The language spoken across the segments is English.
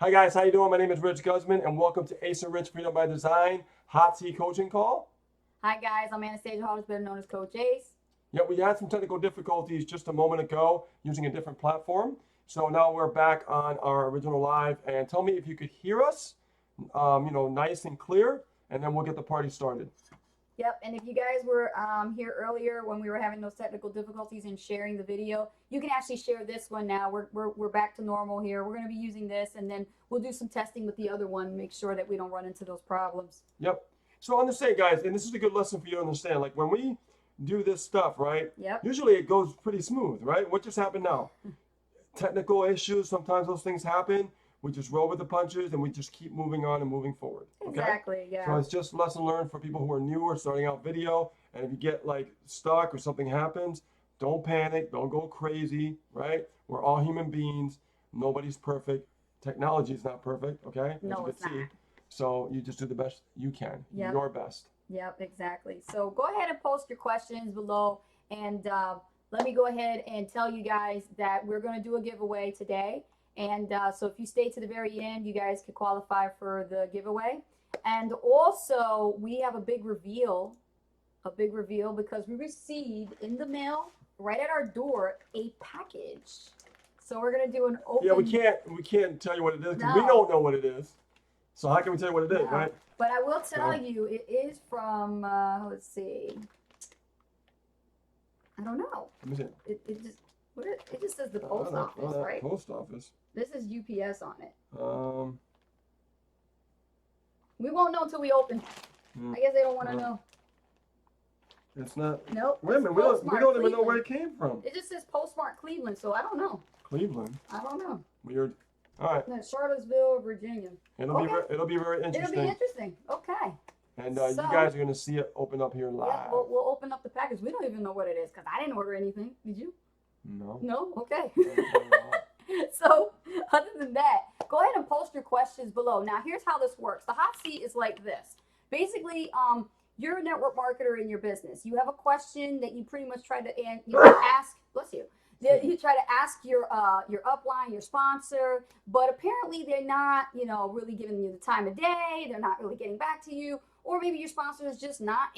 Hi guys, how you doing? My name is Rich Guzman, and welcome to Ace and Rich Freedom by Design Hot Seat Coaching Call. Hi guys, I'm Anastasia Hollers, better known as Coach Ace. Yeah, we had some technical difficulties just a moment ago using a different platform. So now we're back on our original live, and tell me if you could hear us, nice and clear, and then we'll get the party started. Yep, and if you guys were here earlier when we were having those technical difficulties in sharing the video, you can actually share this one now. We're back to normal here. We're going to be using this, and then we'll do some testing with the other one, make sure that we don't run into those problems. Yep. So understand, guys, and this is a good lesson for you to understand. Like when we do this stuff, right? Yep. Usually it goes pretty smooth, right? What just happened now? Technical issues, sometimes those things happen. We just roll with the punches and we just keep moving on and moving forward. Okay? Exactly, yeah. So it's just lesson learned for people who are new or starting out video. And if you get like stuck or something happens, don't panic, don't go crazy, right? We're all human beings. Nobody's perfect. Technology is not perfect, okay? No, it's not. So you just do the best you can. Yep. Your best. Yep, exactly. So go ahead and post your questions below, and let me go ahead and tell you guys that we're going to do a giveaway today. And so if you stay to the very end, you guys could qualify for the giveaway. And also, we have a big reveal because we received in the mail right at our door a package. So we're going to do an open. Yeah, we can't tell you what it is because No. we don't know what it is. So how can we tell you what it is, No. right? But I will tell you, it is from, let's see. I don't know. Let me see. It just says the post office, right? Post office. This is UPS on it. Um, We won't know until we open. Hmm. I guess they don't want to know. it's not. Nope. Wait a minute, we don't even know where it came from. It just says Postmark Cleveland, so I don't know. Cleveland. I don't know. Weird. All right. No, Charlottesville, Virginia. It'll be very interesting. It'll be interesting. Okay. And So- you guys are gonna see it open up here live. Yeah, we'll open up the package. We don't even know what it is because I didn't order anything. Did you? No. No? Okay. So, other than that, go ahead and post your questions below. Now, here's how this works. The hot seat is like this. Basically, you're a network marketer in your business. You have a question that you pretty much try to ask. Bless you. You try to ask your upline, your sponsor, but apparently they're not, really giving you the time of day. They're not really getting back to you, or maybe your sponsor is just not,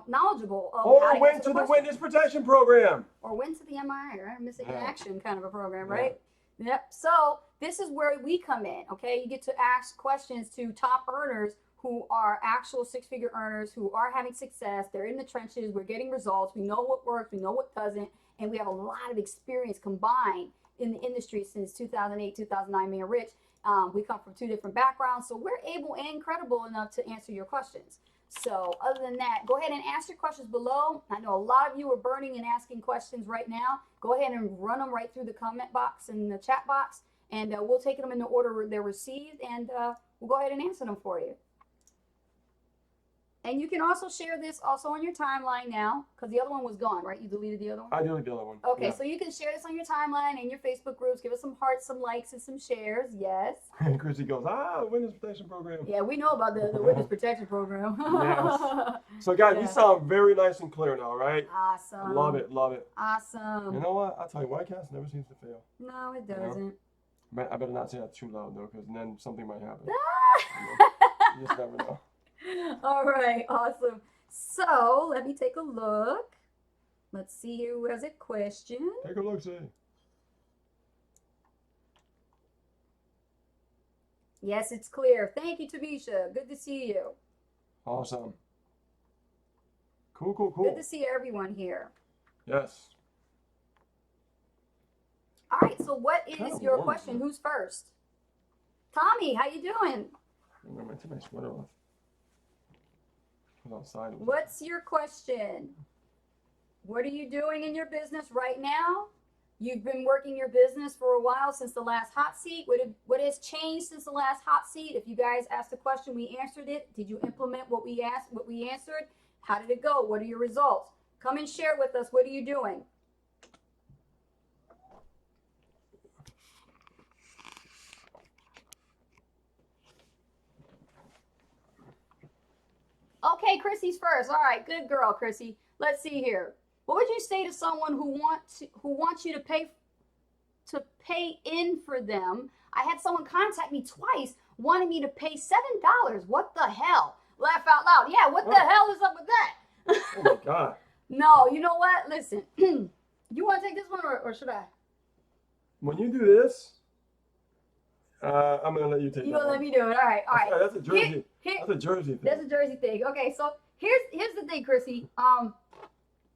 knowledgeable of how to went answer to the question. witness protection program. Or went to the MI, right? Missing in Yeah. action kind of a program, Yeah. right? Yep. So this is where we come in, okay? You get to ask questions to top earners who are actual six-figure earners who are having success. They're in the trenches. We're getting results. We know what works. We know what doesn't. And we have a lot of experience combined in the industry since 2008, 2009, me and Rich. We come from two different backgrounds, so we're able and credible enough to answer your questions. So other than that, go ahead and ask your questions below. I know a lot of you are burning and asking questions right now. Go ahead and run them right through the comment box and the chat box, and we'll take them in the order they're received, and we'll go ahead and answer them for you. And you can also share this also on your timeline now, because the other one was deleted, right? You deleted the other one? I deleted the other one. Okay, Yeah. so you can share this on your timeline and your Facebook groups. Give us some hearts, some likes, and some shares. Yes. And Chrissy goes, witness protection program. Yeah, we know about the witness protection program. Yes. So guys, we sound very nice and clear now, right? Awesome. Love it. Awesome. You know what? I'll tell you, Whitecast never seems to fail. No, it doesn't. I better not say that too loud though, because then something might happen. You just never know. All right, awesome. So let me take a look. Let's see who has a question. Take a look, see. Yes, it's clear. Thank you, Tabisha. Good to see you. Awesome. Cool. Good to see everyone here. Yes. All right, so what is Kinda your warm, question? isn't it? Who's first? Tommy, how you doing? I'm going to take my sweater off. Outside. What's your question? What are you doing in your business right now? You've been working your business for a while since the last hot seat. What has changed since the last hot seat? If you guys asked a question, we answered it. Did you implement what we asked, what we answered? How did it go? What are your results? Come and share with us. What are you doing? Okay, Chrissy's first. All right, good girl, Chrissy. Let's see here. What would you say to someone who wants you to pay pay in for them. I had someone contact me twice, wanting me to pay $7. What the hell? Laugh out loud. Yeah, what the hell is up with that? Oh my God. No, you know what? Listen, you want to take this one or should I? When you do this, I'm gonna let you take You that gonna let one. me do it? All right, all right. That's a Jersey. Here- That's a Jersey thing. That's a Jersey thing. Okay, so here's the thing, Chrissy.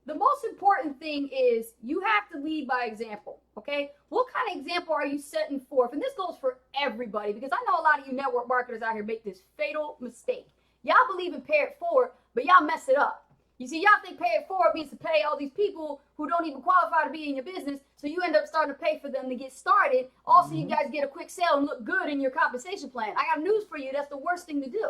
The most important thing is you have to lead by example. Okay, what kind of example are you setting forth? And this goes for everybody because I know a lot of you network marketers out here make this fatal mistake. Y'all believe in pay it forward, but y'all mess it up. You see, y'all think pay it forward means to pay all these people who don't even qualify to be in your business, so you end up starting to pay for them to get started. Also, you guys get a quick sale and look good in your compensation plan. I got news for you. That's the worst thing to do.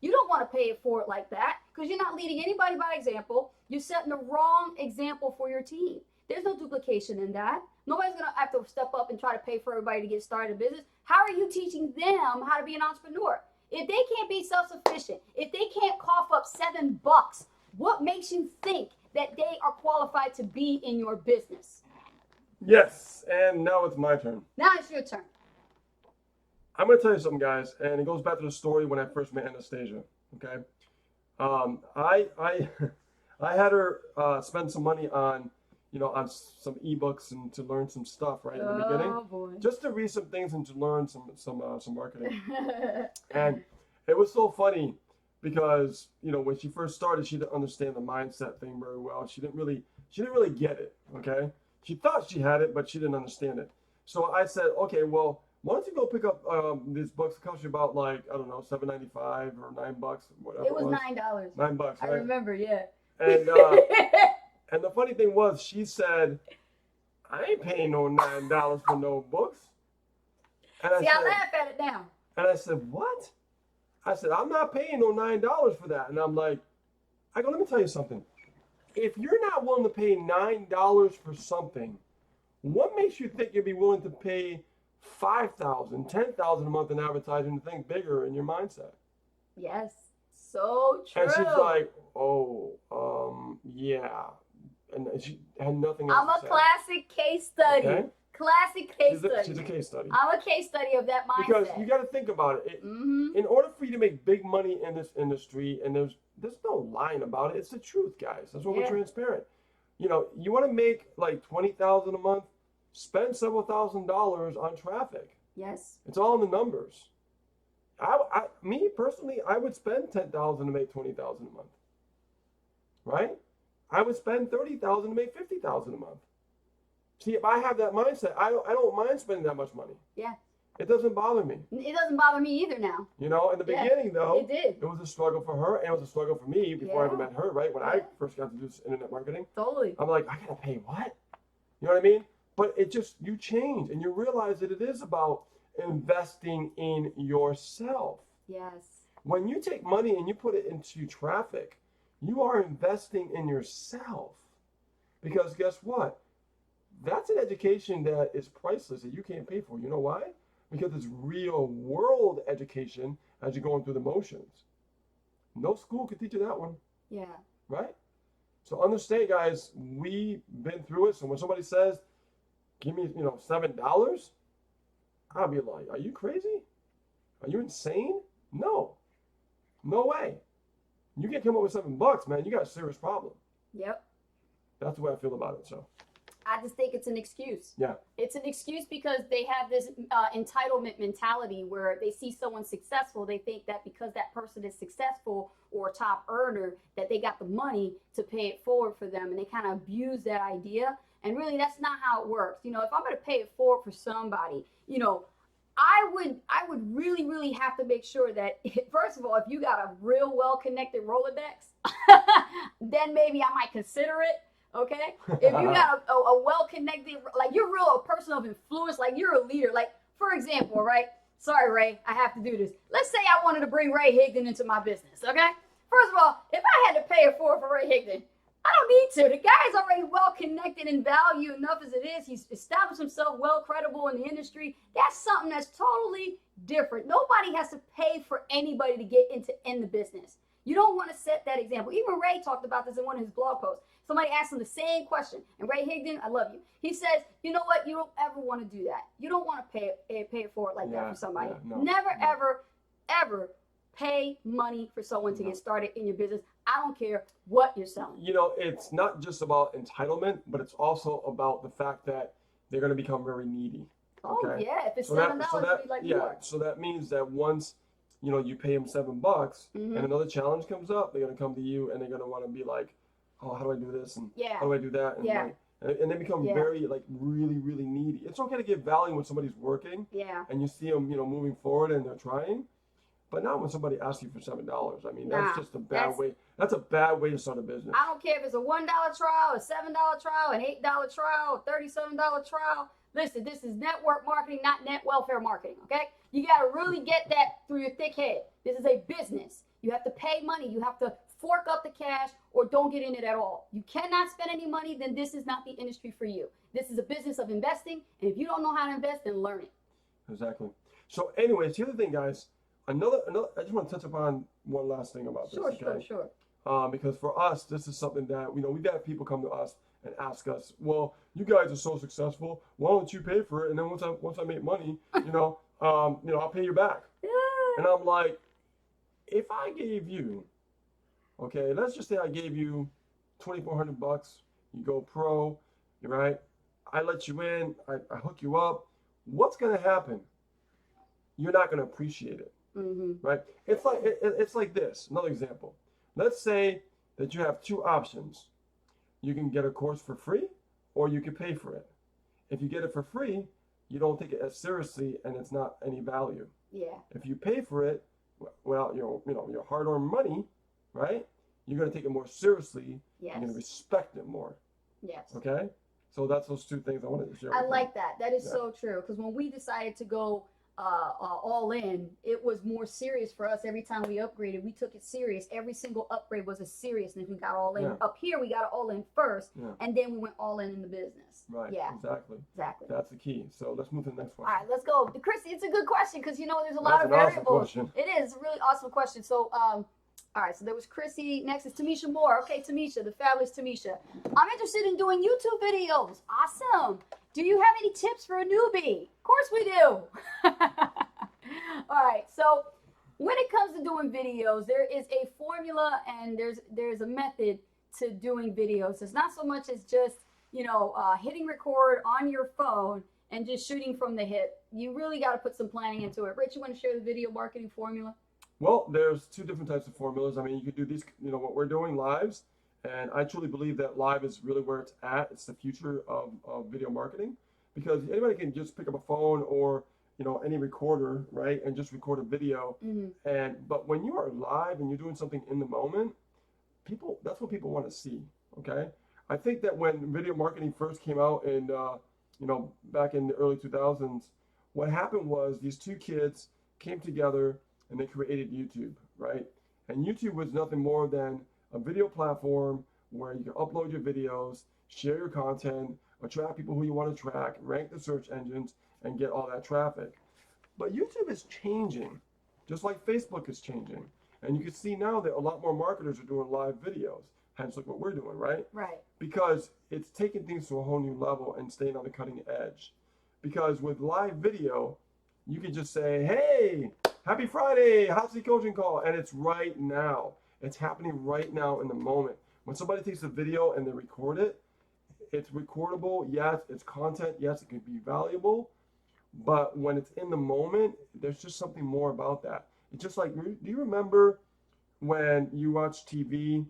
You don't want to pay it forward like that because you're not leading anybody by example. You're setting the wrong example for your team. There's no duplication in that. Nobody's going to have to step up and try to pay for everybody to get started in business. How are you teaching them how to be an entrepreneur? If they can't be self-sufficient, if they can't cough up $7, what makes you think that they are qualified to be in your business? Yes, and now it's my turn. Now it's your turn. I'm gonna tell you something, guys, and it goes back to the story when I first met Anastasia. Okay, I I had her spend some money on, on some ebooks and to learn some stuff right in the beginning, boy. just to read some things and to learn some marketing. And it was so funny because when she first started, she didn't understand the mindset thing very well. She didn't really get it. Okay, she thought she had it, but she didn't understand it. So I said, okay, well, why don't you go pick up these books? It costs you about $7.95 or $9, whatever. It was $9. $9, right? I remember, yeah. And and the funny thing was, she said, I ain't paying no $9 for no books. And See, I laugh at it now. And I said, what? I said, I'm not paying no $9 for that. And I'm like, let me tell you something. If you're not willing to pay $9 for something, what makes you think you'll be willing to pay $5,000, $10,000 a month in advertising to think bigger in your mindset? Yes, so true. And she's like, yeah. And she had nothing else I'm to a say. classic case study. Okay? Classic case study. She's a case study. I'm a case study of that mindset. Because you got to think about it. In order for you to make big money in this industry, and there's no lying about it, it's the truth, guys. That's why we're transparent. You want to make like $20,000 a month, spend several $1,000s on traffic. Yes. It's all in the numbers. Me personally, I would spend $10,000 to make $20,000 a month. Right? I would spend $30,000 to make $50,000 a month. See, if I have that mindset, I don't mind spending that much money. Yeah. It doesn't bother me. It doesn't bother me either now. In the beginning, though, it did. It was a struggle for her, and it was a struggle for me before I ever met her, right? When I first got to do this internet marketing. Totally. I'm like, I gotta pay what? You know what I mean? But you change, and you realize that it is about investing in yourself. Yes. When you take money and you put it into traffic, you are investing in yourself. Because guess what? That's an education that is priceless that you can't pay for. You know why? Because it's real world education as you're going through the motions. No school could teach you that one. Yeah. Right? So understand, guys, we've been through it. So when somebody says, give me, $7, I'll be like, are you crazy? Are you insane? No. No way. You can't come up with $7, man. You got a serious problem. Yep. That's the way I feel about it. So I just think it's an excuse. yeah. It's an excuse because they have this entitlement mentality where they see someone successful. They think that because that person is successful or a top earner, that they got the money to pay it forward for them. And they kind of abuse that idea. And really, that's not how it works. If I'm going to pay it forward for somebody, I would really, really have to make sure that, first of all, if you got a real well-connected Rolodex, then maybe I might consider it. Okay, if you got a well-connected, like you're a person of influence, like you're a leader. Like, for example, right? Sorry, Ray, I have to do this. Let's say I wanted to bring Ray Higdon into my business. Okay, first of all, if I had to pay it forward for Ray Higdon, I don't need to. The guy's already well-connected in value enough as it is. He's established himself well credible in the industry. That's something that's totally different. Nobody has to pay for anybody to get in the business. You don't want to set that example. Even Ray talked about this in one of his blog posts. Somebody asked him the same question, and Ray Higdon, I love you. He says, you know what? You don't ever want to do that. You don't want to pay it forward like that for somebody. Never, ever, ever pay money for someone to get started in your business. I don't care what you're selling. You know, it's not just about entitlement, but it's also about the fact that they're going to become very needy. Oh, okay? yeah. If it's $7, it'd be like more. So that means that once, you know, you pay them $7 and another challenge comes up, they're going to come to you and they're going to want to be like, oh, how do I do this? And how do I do that? And, like, and they become very, like, really, really needy. It's okay to give value when somebody's working and you see them, you know, moving forward and they're trying. But not when somebody asks you for $7. I mean, that's just a bad way. That's a bad way to start a business. I don't care if it's a $1 trial, a $7 trial, an $8 trial, a $37 trial. Listen, this is network marketing, not net welfare marketing, okay? You got to really get that through your thick head. This is a business. You have to pay money. You have to fork up the cash or don't get in it at all. You cannot spend any money, then this is not the industry for you. This is a business of investing, and if you don't know how to invest, then learn it. Exactly. So anyways, here's the thing, guys. Another, I just want to touch upon one last thing about this. Sure. Because for us, this is something that, you know, we've had people come to us and ask us, well, you guys are so successful, why don't you pay for it? And then once I make money, I'll pay you back. And I'm like, if I gave you, okay, let's just say I gave you $2,400, you go pro, right? I let you in, I hook you up. What's going to happen? You're not going to appreciate it. Right? It's like this. Another example. Let's say that you have two options. You can get a course for free, or you can pay for it. If you get it for free, you don't take it as seriously, and it's not any value. Yeah. If you pay for it, well, your hard-earned money, right? You're going to take it more seriously. Yes. You're going to respect it more. Yes. Okay. So that's those two things I wanted to share. I like that. That is so true. Because when we decided to go all in, it was more serious for us. Every time we upgraded, we took it serious. Every single upgrade was a seriousness. We got all in. Up here, we got all in first, and then we went all in the business. Right. Yeah. Exactly. That's the key. So let's move to the next one. All right, let's go. Chrissy, it's a good question because, you know, there's a lot of variables. Awesome question. It is a really awesome question. So, all right, so there was Chrissy. Next is Tamisha Moore. Okay, Tamisha, the fabulous Tamisha. I'm interested in doing YouTube videos. Awesome. Do you have any tips for a newbie? Of course we do. All right, so when it comes to doing videos, there is a formula and there's a method to doing videos. It's not so much as just, hitting record on your phone and just shooting from the hip. You really got to put some planning into it. Rich, you want to share the video marketing formula? Well, there's two different types of formulas. I mean, you could do these, what we're doing, lives. And I truly believe that live is really where it's at. It's the future of video marketing, because anybody can just pick up a phone or, any recorder, right, and just record a video. But when you are live and you're doing something in the moment, that's what people want to see, okay? I think that when video marketing first came out in, back in the early 2000s, what happened was these two kids came together and they created YouTube, right? And YouTube was nothing more than a video platform where you can upload your videos, share your content, attract people who you want to track, rank the search engines, and get all that traffic. But YouTube is changing, just like Facebook is changing. And you can see now that a lot more marketers are doing live videos. Hence, look what we're doing, right? Right. Because it's taking things to a whole new level and staying on the cutting edge. Because with live video, you can just say, hey, happy Friday, how's the coaching call? And it's right now. It's happening right now in the moment. When somebody takes a video and they record it, it's recordable. Yes, it's content. Yes, it can be valuable. But when it's in the moment, there's just something more about that. It's just like, do you remember when you watched TV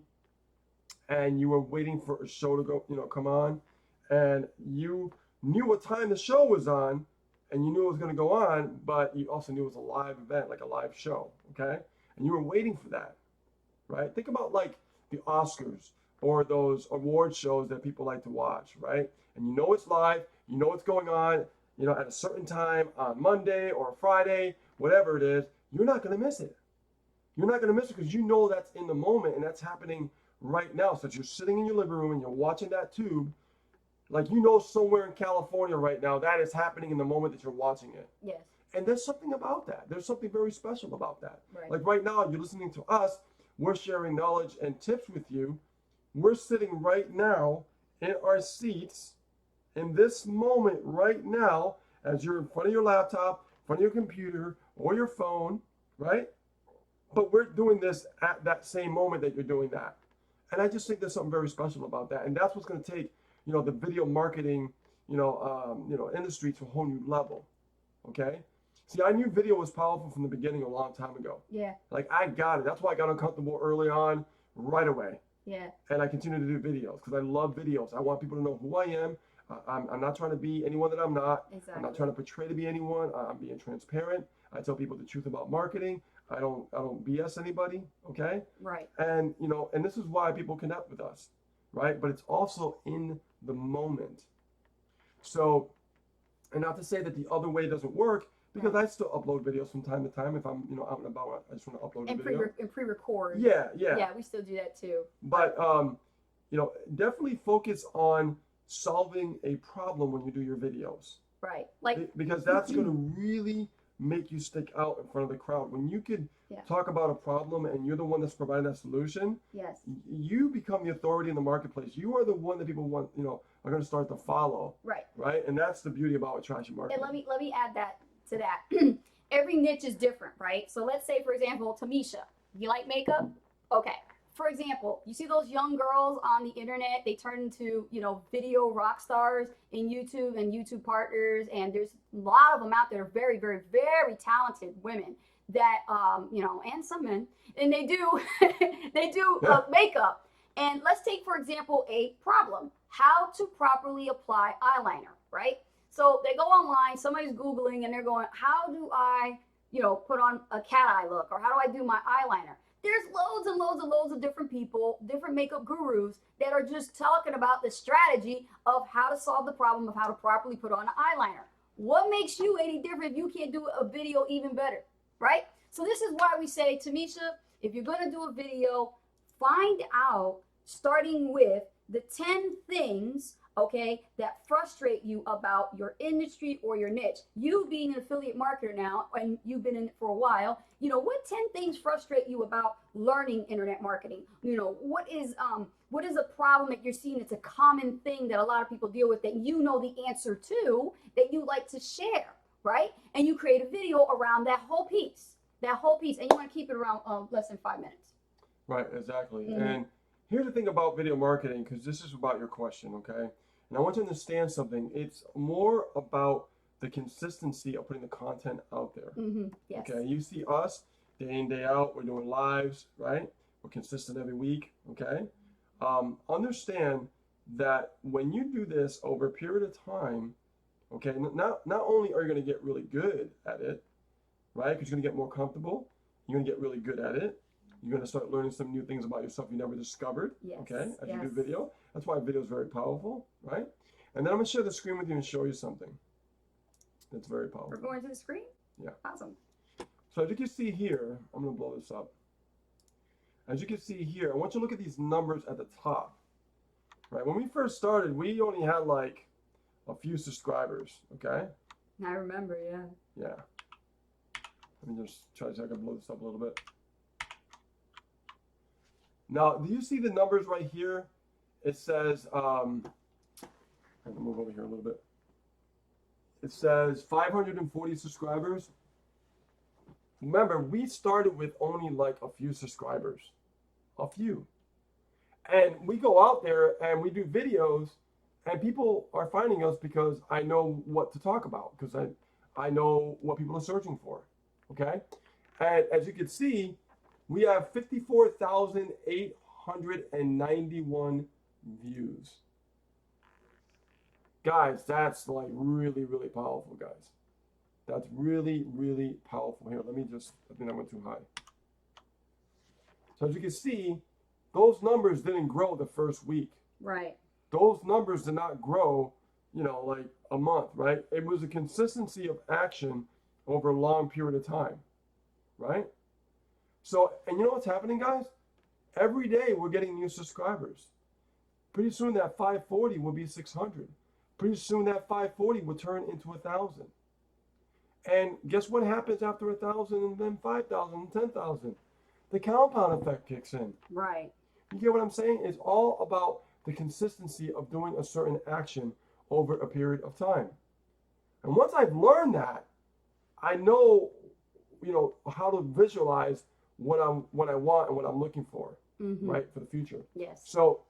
and you were waiting for a show to go, come on, and you knew what time the show was on, and you knew it was going to go on, but you also knew it was a live event, like a live show, okay? And you were waiting for that, right? Think about like the Oscars or those award shows that people like to watch, right? And you know it's live, you know what's going on, at a certain time on Monday or Friday, whatever it is, you're not going to miss it. You're not going to miss it because you know that's in the moment and that's happening right now. So you're sitting in your living room and you're watching that tube, like somewhere in California right now, that is happening in the moment that you're watching it. Yes. And there's something about that. There's something very special about that. Right. Like right now, you're listening to us. We're sharing knowledge and tips with you We're sitting right now in our seats in this moment right now as you're in front of your laptop, in front of your computer or your phone, right? But we're doing this at that same moment that you're doing that. And I just think there's something very special about that. And that's what's going to take, the video marketing, industry to a whole new level. Okay. See, I knew video was powerful from the beginning a long time ago. Yeah. Like I got it. That's why I got uncomfortable early on, right away. Yeah. And I continue to do videos because I love videos. I want people to know who I am. I'm not trying to be anyone that I'm not. Exactly. I'm not trying to portray to be anyone. I'm being transparent. I tell people the truth about marketing. I don't BS anybody. Okay. Right. And and this is why people connect with us, right? But it's also in the moment. So, and not to say that the other way doesn't work, because I still upload videos from time to time. If I'm out and about, I just want to upload a video. And pre-record. Yeah. Yeah, we still do that too. But definitely focus on solving a problem when you do your videos. Right. Like Because that's going to really make you stick out in front of the crowd. When you could talk about a problem and you're the one that's providing that solution, yes, you become the authority in the marketplace. You are the one that people want, are going to start to follow. Right. Right. And that's the beauty about attraction marketing. And let me add that to that. Every niche is different, right? So let's say, for example, Tamisha, you like makeup? Okay. For example, you see those young girls on the internet, they turn into, video rock stars in YouTube and YouTube partners. And there's a lot of them out there, very, very, very talented women that, and some men, and they do, makeup. And let's take, for example, a problem, how to properly apply eyeliner, right? So they go online, somebody's Googling and they're going, how do I, put on a cat eye look, or how do I do my eyeliner? There's loads and loads and loads of different people, different makeup gurus that are just talking about the strategy of how to solve the problem of how to properly put on an eyeliner. What makes you any different if you can't do a video even better, right? So this is why we say, Tamisha, if you're going to do a video, find out, starting with the 10 things, okay, that frustrate you about your industry or your niche. You being an affiliate marketer now, and you've been in it for a while, what 10 things frustrate you about learning internet marketing? What is a problem that you're seeing? It's a common thing that a lot of people deal with that you know the answer to, that you like to share, right? And you create a video around that whole piece, and you want to keep it around less than 5 minutes. Right, exactly. Mm-hmm. And here's the thing about video marketing, because this is about your question, okay? And I want you to understand something. It's more about the consistency of putting the content out there. Mm-hmm. Yes. Okay, you see us day in, day out. We're doing lives, right? We're consistent every week, okay? Understand that when you do this over a period of time, okay, not only are you going to get really good at it, right? Because you're going to get more comfortable. You're going to get really good at it. You're going to start learning some new things about yourself you never discovered, okay, as you do video. That's why video is very powerful, right? And then I'm going to share the screen with you and show you something that's very powerful. We're going to the screen? Yeah. Awesome. So as you can see here, I'm going to blow this up. As you can see here, I want you to look at these numbers at the top, right? When we first started, we only had like a few subscribers, okay? I remember, yeah. Yeah. Let me just try to see if I can blow this up a little bit. Now, do you see the numbers right here? It says, I'm going to move over here a little bit. It says 540 subscribers. Remember, we started with only like a few subscribers. A few. And we go out there and we do videos and people are finding us because I know what to talk about, because I know what people are searching for. Okay? And as you can see, we have 54,891 views. Guys, that's like really, really powerful, guys. That's really, really powerful. Here, I think I went too high. So as you can see, those numbers didn't grow the first week. Right. Those numbers did not grow, like a month, right? It was a consistency of action over a long period of time, right? So, and you know what's happening, guys? Every day we're getting new subscribers. Pretty soon that 540 will be 600. Pretty soon that 540 will turn into 1,000. And guess what happens after 1,000 and then 5,000 and 10,000? The compound effect kicks in. Right. You get what I'm saying? It's all about the consistency of doing a certain action over a period of time. And once I've learned that, I know, how to visualize what I want and what I'm looking for, right, for the future. Yes. So,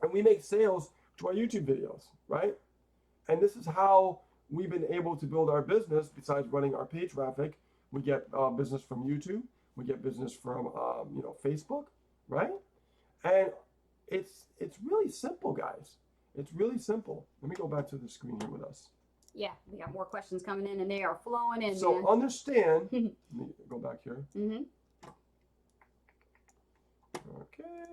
and we make sales to our YouTube videos, right? And this is how we've been able to build our business. Besides running our paid traffic, we get business from YouTube, we get business from Facebook, right? And it's really simple, guys. It's really simple. Let me go back to the screen here with us. Yeah, we got more questions coming in, and they are flowing in. So man. understand. Let me go back here. Mm-hmm. Okay.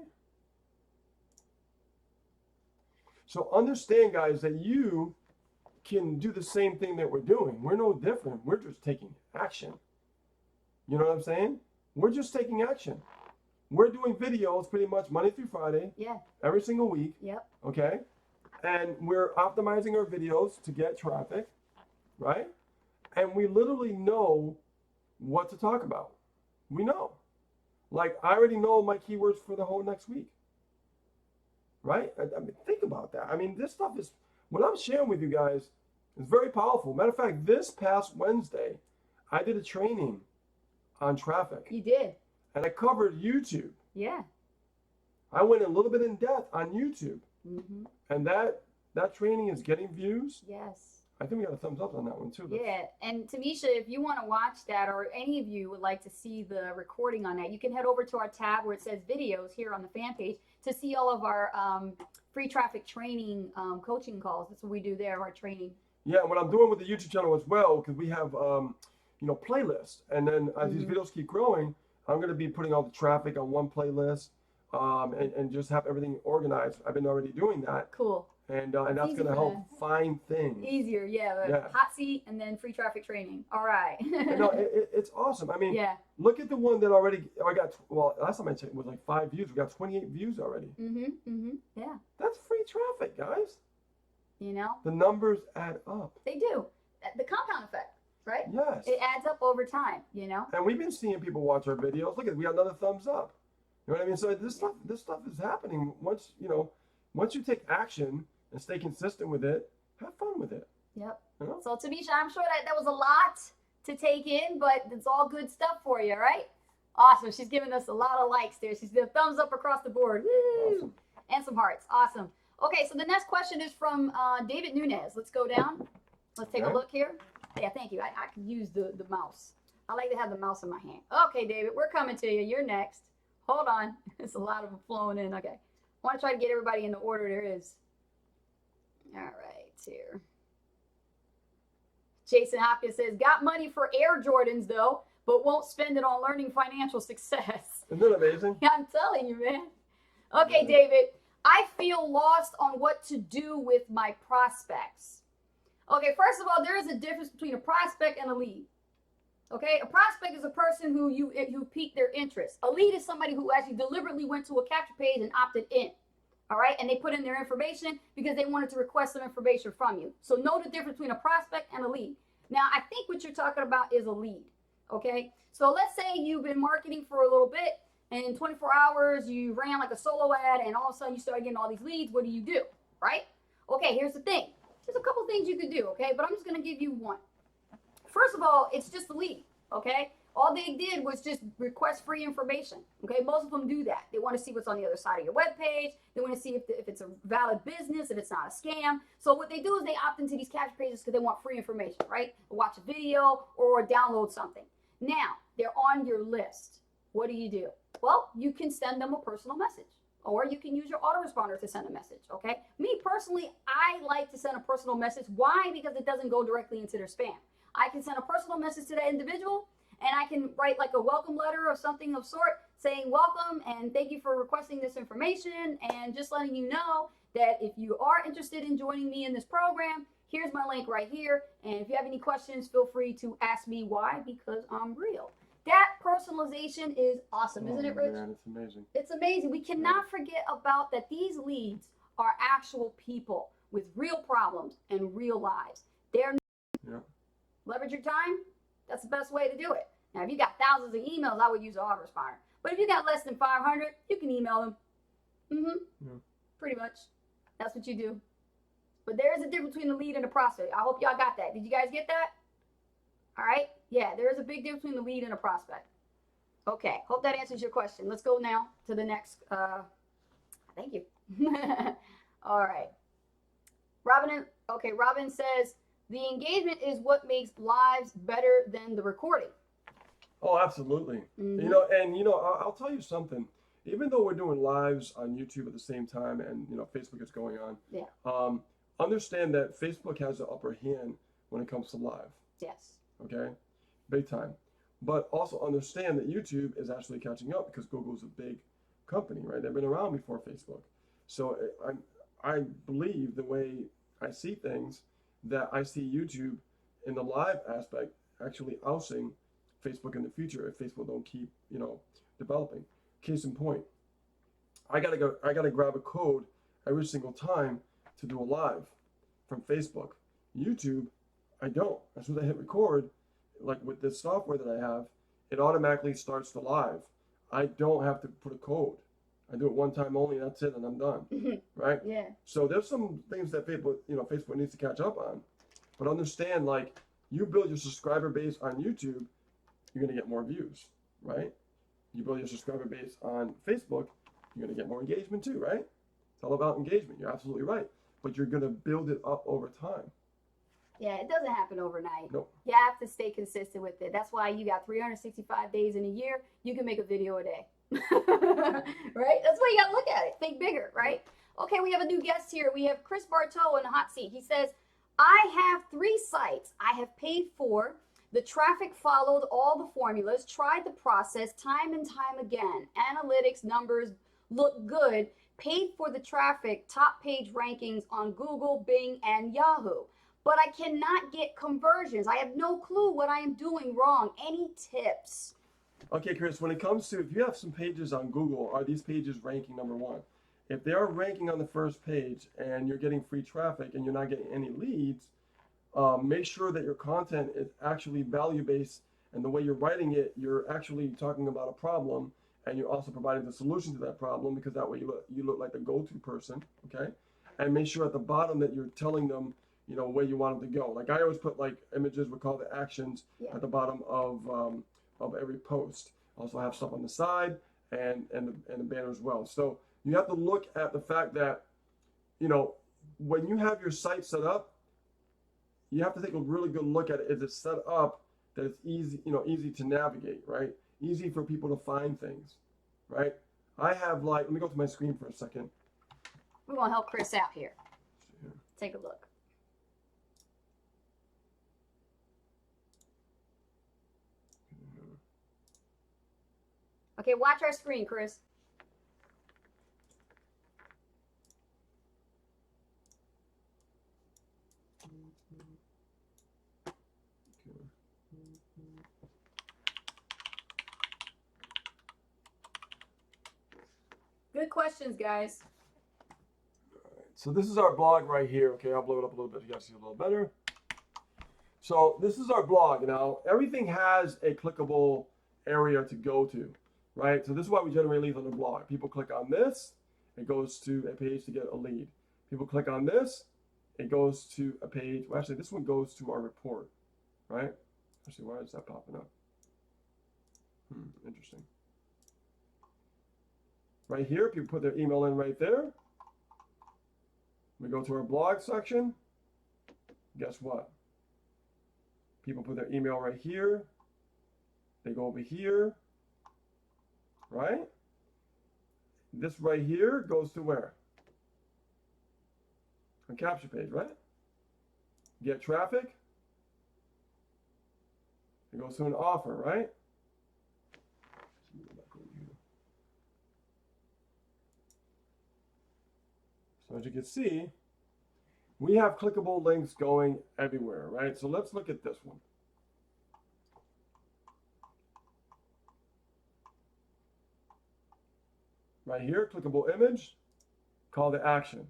So understand, guys, that you can do the same thing that we're doing. We're no different. We're just taking action. You know what I'm saying? We're just taking action. We're doing videos pretty much Monday through Friday. Yeah. Every single week. Yep. Okay. And we're optimizing our videos to get traffic, right? And we literally know what to talk about. We know. Like, I already know my keywords for the whole next week. Right? I mean, think about that. I mean, this stuff is, what I'm sharing with you guys is very powerful. Matter of fact, this past Wednesday, I did a training on traffic. You did. And I covered YouTube. Yeah. I went a little bit in depth on YouTube. Mm-hmm. And that training is getting views. Yes. I think we got a thumbs up on that one too. Yeah, and Tamisha, if you want to watch that, or any of you would like to see the recording on that, you can head over to our tab where it says videos here on the fan page to see all of our free traffic training coaching calls. That's what we do there, our training. Yeah, what I'm doing with the YouTube channel as well, because we have playlists, and then as these videos keep growing, I'm going to be putting all the traffic on one playlist, and just have everything organized. I've been already doing that. Cool. And that's going to help find things. Easier, yeah. Hot seat and then free traffic training. All right. It's awesome. I mean, look at the one that already I got. Well, last time I checked, it was like 5 views. We got 28 views already. Yeah. That's free traffic, guys. You know. The numbers add up. They do. The compound effect, right? Yes. It adds up over time. You know. And we've been seeing people watch our videos. Look at it. We got another thumbs up. You know what I mean? So this stuff is happening. Once you take action and stay consistent with it, have fun with it. Yep. You know? So Tamisha, I'm sure that was a lot to take in, but it's all good stuff for you, right? Awesome. She's giving us a lot of likes there. She's doing thumbs up across the board. Woo! Awesome. And some hearts. Awesome. Okay, so the next question is from David Nunez. Let's go down. Let's take a look here. Yeah, thank you. I can use the mouse. I like to have the mouse in my hand. Okay, David, we're coming to you. You're next. Hold on. There's a lot of them flowing in. Okay. I want to try to get everybody in the order there is. All right, here. Jason Hopkins says, got money for Air Jordans, though, but won't spend it on learning financial success. Isn't that amazing? I'm telling you, man. Okay, David, I feel lost on what to do with my prospects. Okay, first of all, there is a difference between a prospect and a lead. Okay, a prospect is a person who piqued their interest. A lead is somebody who actually deliberately went to a capture page and opted in. All right, and they put in their information because they wanted to request some information from you. So know the difference between a prospect and a lead. Now, I think what you're talking about is a lead. Okay, so let's say you've been marketing for a little bit, and in 24 hours you ran like a solo ad, and all of a sudden you start getting all these leads. What do? Right? Okay, here's the thing. There's a couple things you could do. Okay, but I'm just gonna give you one. First of all, it's just a lead. Okay. All they did was just request free information. Okay, most of them do that. They want to see what's on the other side of your web page. They want to see if it's a valid business, if it's not a scam. So what they do is they opt into these capture pages because they want free information, right? Watch a video or download something. Now, they're on your list. What do? Well, you can send them a personal message, or you can use your autoresponder to send a message, okay? Me personally, I like to send a personal message. Why? Because it doesn't go directly into their spam. I can send a personal message to that individual, and I can write like a welcome letter or something of sort saying welcome and thank you for requesting this information, and just letting you know that if you are interested in joining me in this program, here's my link right here. And if you have any questions, feel free to ask me why, because I'm real. That personalization is awesome, isn't it, Rich? Man, it's amazing. It's amazing. We cannot forget about that these leads are actual people with real problems and real lives. They're leverage your time. That's the best way to do it. Now, if you got thousands of emails, I would use an autoresponder. But if you got less than 500, you can email them. Mm-hmm. Yeah. Pretty much. That's what you do. But there is a difference between the lead and the prospect. I hope y'all got that. Did you guys get that? All right. Yeah, there is a big difference between the lead and a prospect. Okay. Hope that answers your question. Let's go now to the next. Thank you. All right. Robin says the engagement is what makes lives better than the recording. Oh, absolutely. Mhm. I'll tell you something. Even though we're doing lives on YouTube at the same time, and Facebook is going on, Yeah. understand that Facebook has the upper hand when it comes to live. Yes. Okay, big time. But also understand that YouTube is actually catching up because Google's a big company, right? They've been around before Facebook. So I believe the way I see things, that I see YouTube in the live aspect actually ousting Facebook in the future if Facebook don't keep developing. Case in point, I gotta grab a code every single time to do a live from Facebook. YouTube, I don't. As soon as I hit record, like with this software that I have, it automatically starts the live. I don't have to put a code. I do it one time only, that's it, and I'm done. Right? Yeah. So there's some things that Facebook needs to catch up on. But understand, like, you build your subscriber base on YouTube, you're gonna get more views, right? You build your subscriber base on Facebook, you're gonna get more engagement too, right? It's all about engagement. You're absolutely right. But you're gonna build it up over time. Yeah, it doesn't happen overnight. Nope. You have to stay consistent with it. That's why you got 365 days in a year. You can make a video a day. Right? That's why you got to look at it. Think bigger, right? Okay, we have a new guest here. We have Chris Bartow in the hot seat. He says, I have 3 sites I have paid for. The traffic followed all the formulas, tried the process time and time again. Analytics numbers look good. Paid for the traffic, top page rankings on Google, Bing, and Yahoo. But I cannot get conversions. I have no clue what I am doing wrong. Any tips? Okay, Chris, when it comes to, if you have some pages on Google, are these pages ranking number 1? If they are ranking on the first page and you're getting free traffic and you're not getting any leads, make sure that your content is actually value-based, and the way you're writing it, you're actually talking about a problem and you're also providing the solution to that problem, because that way you look like the go-to person, okay? And make sure at the bottom that you're telling them where you want them to go. Like I always put like images with call to actions at the bottom of every post. Also have stuff on the side and the banner as well. So you have to look at the fact that when you have your site set up, you have to take a really good look at it. Is it set up that it's easy to navigate, right? Easy for people to find things, right? I have let me go to my screen for a second. We're gonna help Chris out here. Take a look. Okay, watch our screen, Chris. Good questions, guys. So this is our blog right here. Okay, I'll blow it up a little bit so you guys see a little better. So this is our blog. Now, everything has a clickable area to go to, right? So this is why we generate leads on the blog. People click on this, it goes to a page to get a lead. People click on this, it goes to a page. Well, actually, this one goes to our report, right? Actually, why is that popping up? Interesting. Right here, people put their email in right there. We go to our blog section. Guess what? People put their email right here. They go over here, right? This right here goes to where? A capture page, right? Get traffic. It goes to an offer, right? So as you can see, we have clickable links going everywhere, right? So let's look at this one. Right here, clickable image, call to action.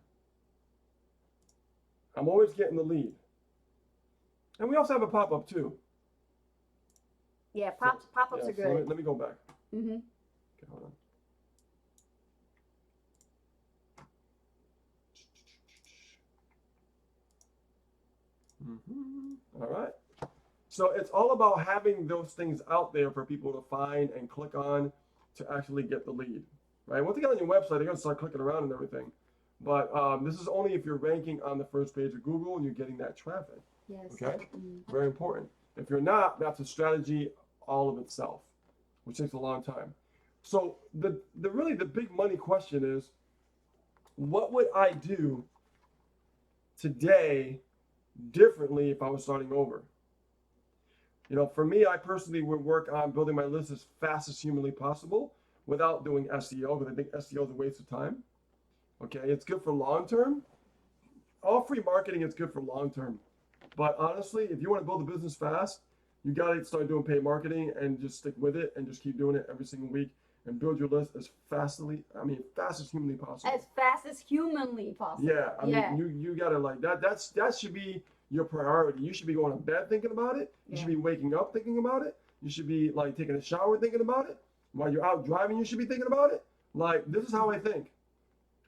I'm always getting the lead. And we also have a pop-up too. Yeah, pop-ups are good. So let me go back. Mm-hmm. Okay, hold on. All right. So it's all about having those things out there for people to find and click on to actually get the lead, right? Once they get on your website, they're gonna start clicking around and everything. But this is only if you're ranking on the first page of Google and you're getting that traffic. Yes. Okay, very important. If you're not, that's a strategy all of itself, which takes a long time. So the really the big money question is, what would I do today differently if I was starting over? You know, for me, I personally would work on building my list as fast as humanly possible without doing SEO, because I think SEO is a waste of time. Okay, it's good for long term. All free marketing is good for long term. But honestly, if you want to build a business fast, you got to start doing paid marketing and just stick with it and just keep doing it every single week and build your list as fast as humanly possible. As fast as humanly possible. Yeah, I mean, you got to like that should be your priority. You should be going to bed thinking about it. You should be waking up thinking about it. You should be like taking a shower thinking about it. While you're out driving, you should be thinking about it. Like, this is how I think.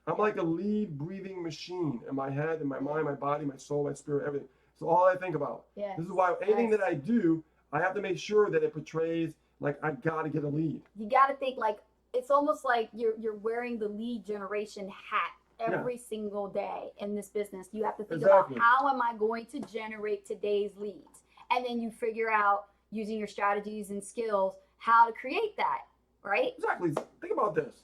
I'm like a lead breathing machine in my head, in my mind, my body, my soul, my spirit, everything. So all I think about. Yes. This is why anything that I do, I have to make sure that it portrays like I gotta get a lead. You gotta think like it's almost like you're wearing the lead generation hat every single day in this business. You have to think about how am I going to generate today's leads? And then you figure out using your strategies and skills how to create that, right? Exactly. Think about this.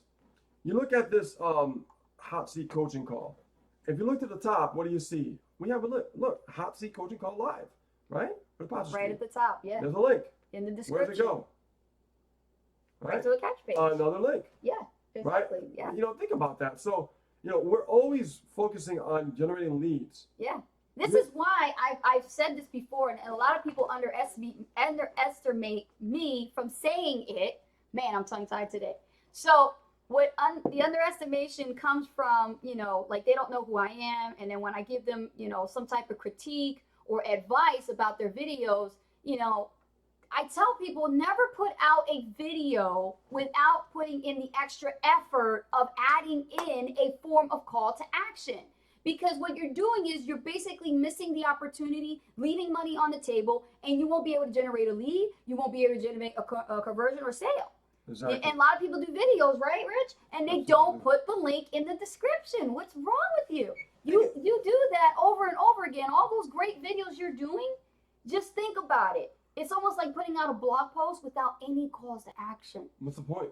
You look at this hot seat coaching call. If you look to the top, what do you see? We have a look, hot seat coaching call live, right? Right at the top, yeah. There's a link. In the description. Where's it go? Right to the catch page. Another link. Yeah, exactly. Right? Yeah. You know, think about that. So, you know, we're always focusing on generating leads. Yeah. This is why I've said this before, and a lot of people underestimate me from saying it. Man, I'm tongue-tied today. So the underestimation comes from, you know, like they don't know who I am. And then when I give them, you know, some type of critique or advice about their videos, you know, I tell people never put out a video without putting in the extra effort of adding in a form of call to action. Because what you're doing is you're basically missing the opportunity, leaving money on the table, and you won't be able to generate a lead. You won't be able to generate a conversion or sale. Exactly. And a lot of people do videos, right, Rich? And they don't put the link in the description. What's wrong with you? You do that over and over again. All those great videos you're doing, just think about it. It's almost like putting out a blog post without any calls to action. What's the point?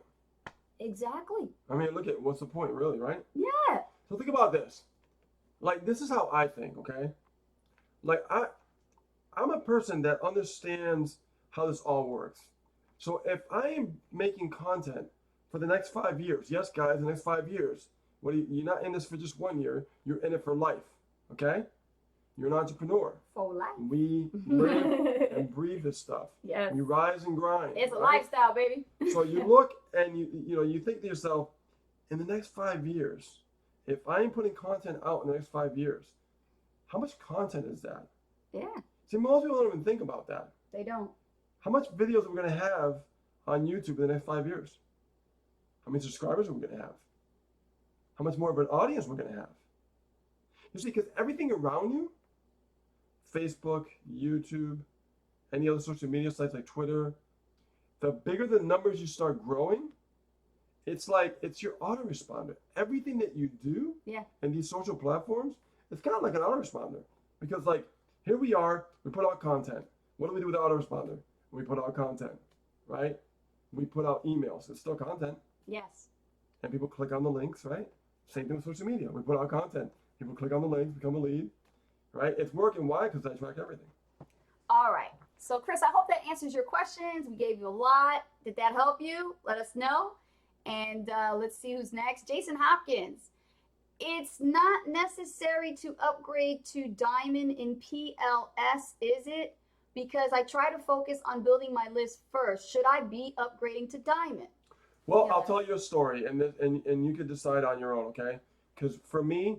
Exactly. I mean, look at what's the point, really, right? Yeah. So think about this. Like, this is how I think, okay? Like, I'm a person that understands how this all works. So if I am making content for the next 5 years, yes, guys, the next 5 years, you're not in this for just 1 year, you're in it for life, okay? You're an entrepreneur. For life. We live and breathe this stuff. Yes. We rise and grind. It's a lifestyle, baby. So you look and you think to yourself, in the next 5 years, if I am putting content out in the next 5 years, how much content is that? Yeah. See, most people don't even think about that. They don't. How much videos are we going to have on YouTube in the next 5 years? How many subscribers are we going to have? How much more of an audience we're going to have? You see, because everything around you, Facebook, YouTube, any other social media sites like Twitter, the bigger the numbers you start growing, it's like it's your autoresponder. Everything that you do in these social platforms, it's kind of like an autoresponder. Because like, here we are, we put out content. What do we do with the autoresponder? We put out content, right? We put out emails. It's still content. Yes. And people click on the links, right? Same thing with social media. We put out content. People click on the links, become a lead, right? It's working. Why? Because I track everything. All right. So, Chris, I hope that answers your questions. We gave you a lot. Did that help you? Let us know. And let's see who's next. Jason Hopkins. It's not necessary to upgrade to Diamond in PLS, is it? Because I try to focus on building my list first. Should I be upgrading to Diamond? Well, I'll tell you a story, and you can decide on your own, okay? Because for me,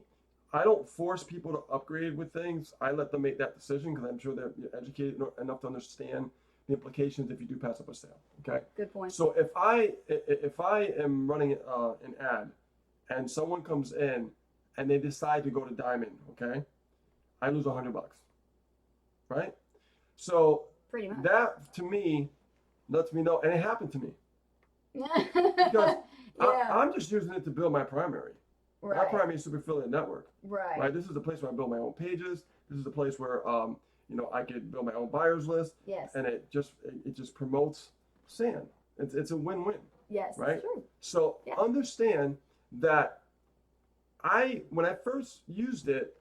I don't force people to upgrade with things. I let them make that decision because I'm sure they're educated enough to understand the implications if you do pass up a sale, okay? Good point. So if I am running an ad and someone comes in and they decide to go to Diamond, okay, I lose $100. right? So Pretty much. that to me lets me know, and it happened to me because yeah. I'm just using it to build my primary. My Right. primary is Super Affiliate Network, Right. right? This is the place where I build my own pages. This is the place where I could build my own buyers list, Yes. and it just promotes SAN. It's a win-win, Yes. right? It's true. So Yeah. understand that when I first used it,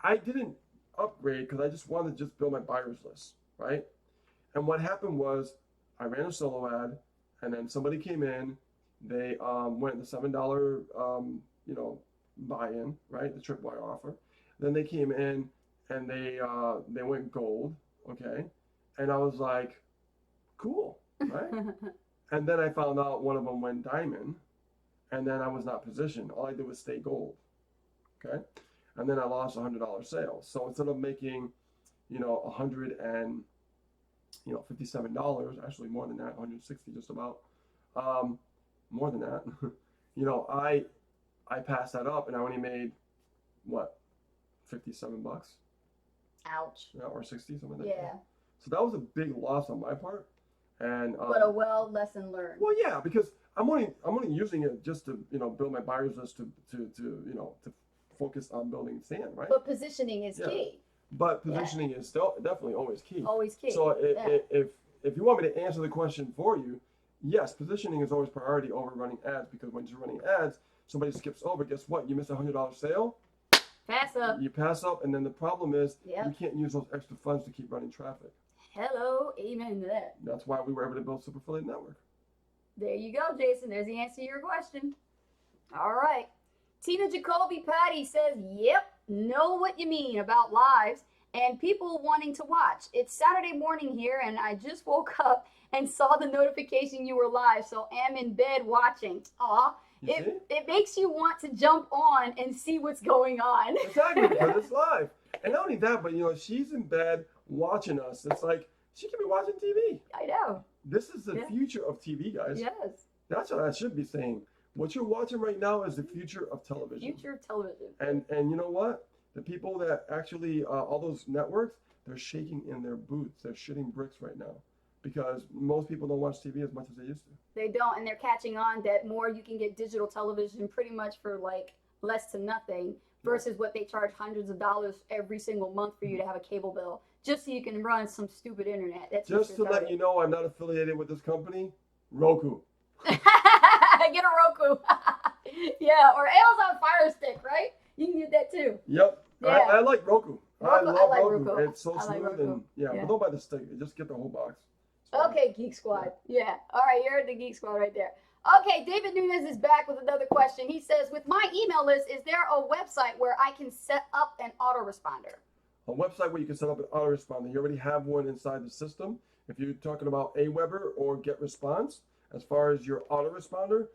I didn't upgrade because I just wanted to just build my buyers list, right? And what happened was I ran a solo ad, and then somebody came in. They went the $7 buy-in, right? The tripwire offer. Then they came in and they went gold, okay? And I was like, cool, right? And then I found out one of them went diamond, and then I was not positioned. All I did was stay gold, okay? And then I lost $100 sales. So instead of making, $157, actually more than that, 160 just about, more than that, I passed that up and I only made what, $57, Ouch. or 60, something like Yeah. that. So that was a big loss on my part. And But a lesson learned. well, yeah, because I'm only using it just to build my buyers list to focus on building SAN, right? But positioning is Yeah. key. But positioning is still definitely always key. Always key. So Yeah. if you want me to answer the question for you, yes, positioning is always priority over running ads, because when you're running ads, somebody skips over. Guess what? You miss $100 sale. Pass up. You pass up, and then the problem is Yep. you can't use those extra funds to keep running traffic. Hello. Amen to that. That's why we were able to build Super Affiliate Network. There you go, Jason. There's the answer to your question. All right. Tina Jacoby Patty says, yep, know what you mean about lives and people wanting to watch. It's Saturday morning here, and I just woke up and saw the notification you were live, so am in bed watching. Aw, You see? it makes you want to jump on and see what's going on. Exactly, because it's live. And not only that, but she's in bed watching us. It's like she could be watching TV. I know. This is the Yeah. future of TV, guys. Yes. That's what I should be saying. What you're watching right now is the future of television. Future of television. And you know what? The people that actually, all those networks, they're shaking in their boots. They're shitting bricks right now because most people don't watch TV as much as they used to. They don't, and they're catching on that more you can get digital television pretty much for like less to nothing versus what they charge hundreds of dollars every single month for you to have a cable bill just so you can run some stupid internet. That's Just to let you know, I'm not affiliated with this company, Roku. Get a Roku. Yeah, or Amazon Fire Stick, right? You can get that too. Yep. Yeah. I like Roku. I love like Roku. Roku. It's so I like smooth Roku. and Yeah. but don't buy the stick. Just get the whole box. It's fine. Okay, Geek Squad. Yeah. All right, you're the Geek Squad right there. Okay, David Nunez is back with another question. He says, with my email list, is there a website where I can set up an autoresponder? A website where you can set up an autoresponder. You already have one inside the system. If you're talking about Aweber or GetResponse, as far as your autoresponder,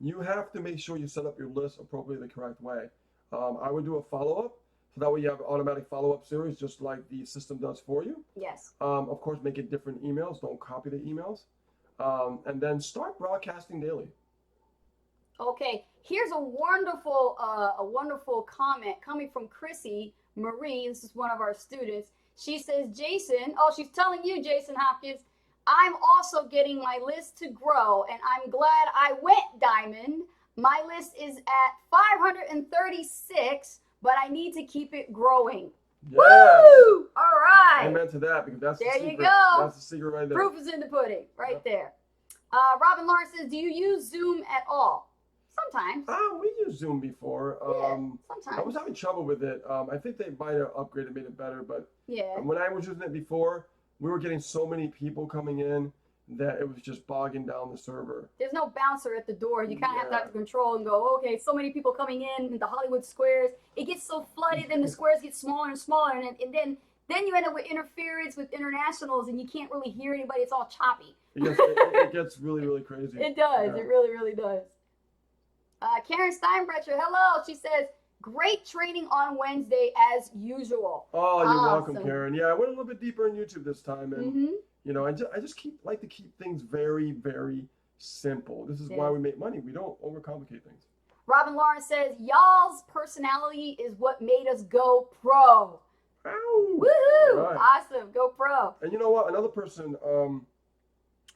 you have to make sure you set up your list appropriately the correct way. I would do a follow-up, so that way you have an automatic follow-up series, just like the system does for you. Yes. Of course, make it different emails. Don't copy the emails. And then start broadcasting daily. Okay, here's a wonderful comment coming from Chrissy Marie. This is one of our students. She says, Jason, she's telling you, Jason Hopkins, I'm also getting my list to grow, and I'm glad I went diamond. My list is at 536, but I need to keep it growing. Yes. Woo! All right. Amen to that, because that's There the you secret. go. That's the secret right there. Proof is in the pudding, right Yep. there. Robin Lawrence says, do you use Zoom at all? Sometimes. We used Zoom before. I Sometimes. was having trouble with it. I think they might have upgraded, made it better, but Yeah. when I was using it before, we were getting so many people coming in that it was just bogging down the server. There's no bouncer at the door. You kind of Yeah. have to control and go, okay, so many people coming in the Hollywood squares. It gets so flooded and the squares get smaller and smaller. And then you end up with interference with internationals and you can't really hear anybody. It's all choppy. It gets really, really crazy. It does. Yeah. It really, really does. Karen Steinbrecher, hello. She says, great training on Wednesday as usual. Oh, you're welcome, Awesome. Karen. Yeah, I went a little bit deeper in YouTube this time, and Mm-hmm. I just like to keep things very, very simple. This is why Yeah. we make money. We don't overcomplicate things. Robin Lawrence says, y'all's personality is what made us go pro. Ow! Woohoo! All right. Awesome. Go pro. And you know what? Another person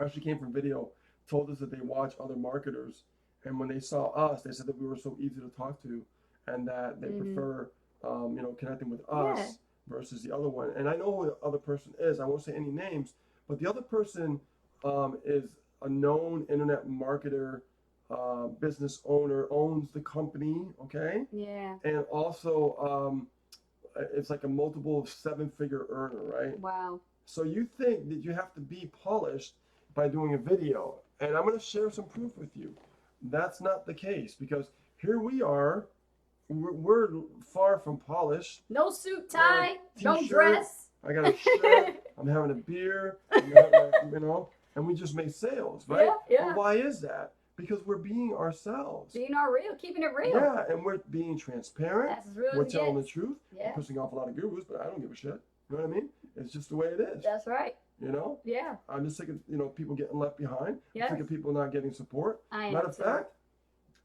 actually came from video, told us that they watch other marketers, and when they saw us, they said that we were so easy to talk to, and that they prefer, connecting with us versus the other one. And I know who the other person is. I won't say any names, but the other person is a known internet marketer, business owner, owns the company. Okay. Yeah. And also, it's like a multiple 7-figure earner, right? Wow. So you think that you have to be polished by doing a video. And I'm going to share some proof with you. That's not the case, because here we are. We're far from polished. No suit, tie, no T-shirt. dress. I got a shirt. I'm having a beer. And we just made sales, right? Yeah. Well, why is that? Because we're being ourselves. Being our real, keeping it real. Yeah, and we're being transparent. That's as real We're as it telling the gets. truth. Yeah. We're pissing off a lot of gurus, but I don't give a shit. You know what I mean? It's just the way it is. That's right. You know? Yeah. I'm just sick of people getting left behind. Yes. I'm sick of people not getting support. I am Matter of too. fact,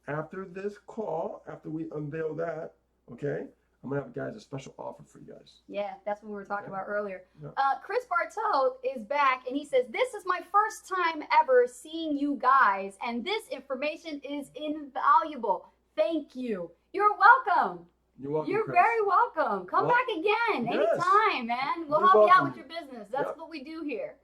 after this call, after we unveil that, okay, I'm gonna have guys a special offer for you guys. Yeah, that's what we were talking about earlier. Yeah. Chris Bartow is back, and he says, "This is my first time ever seeing you guys, and this information is invaluable. Thank you. You're welcome. You're welcome, You're Chris. very welcome. Come Well, back again, yes. anytime, man. We'll You're help you out welcome. with your business. That's Yep. what we do here.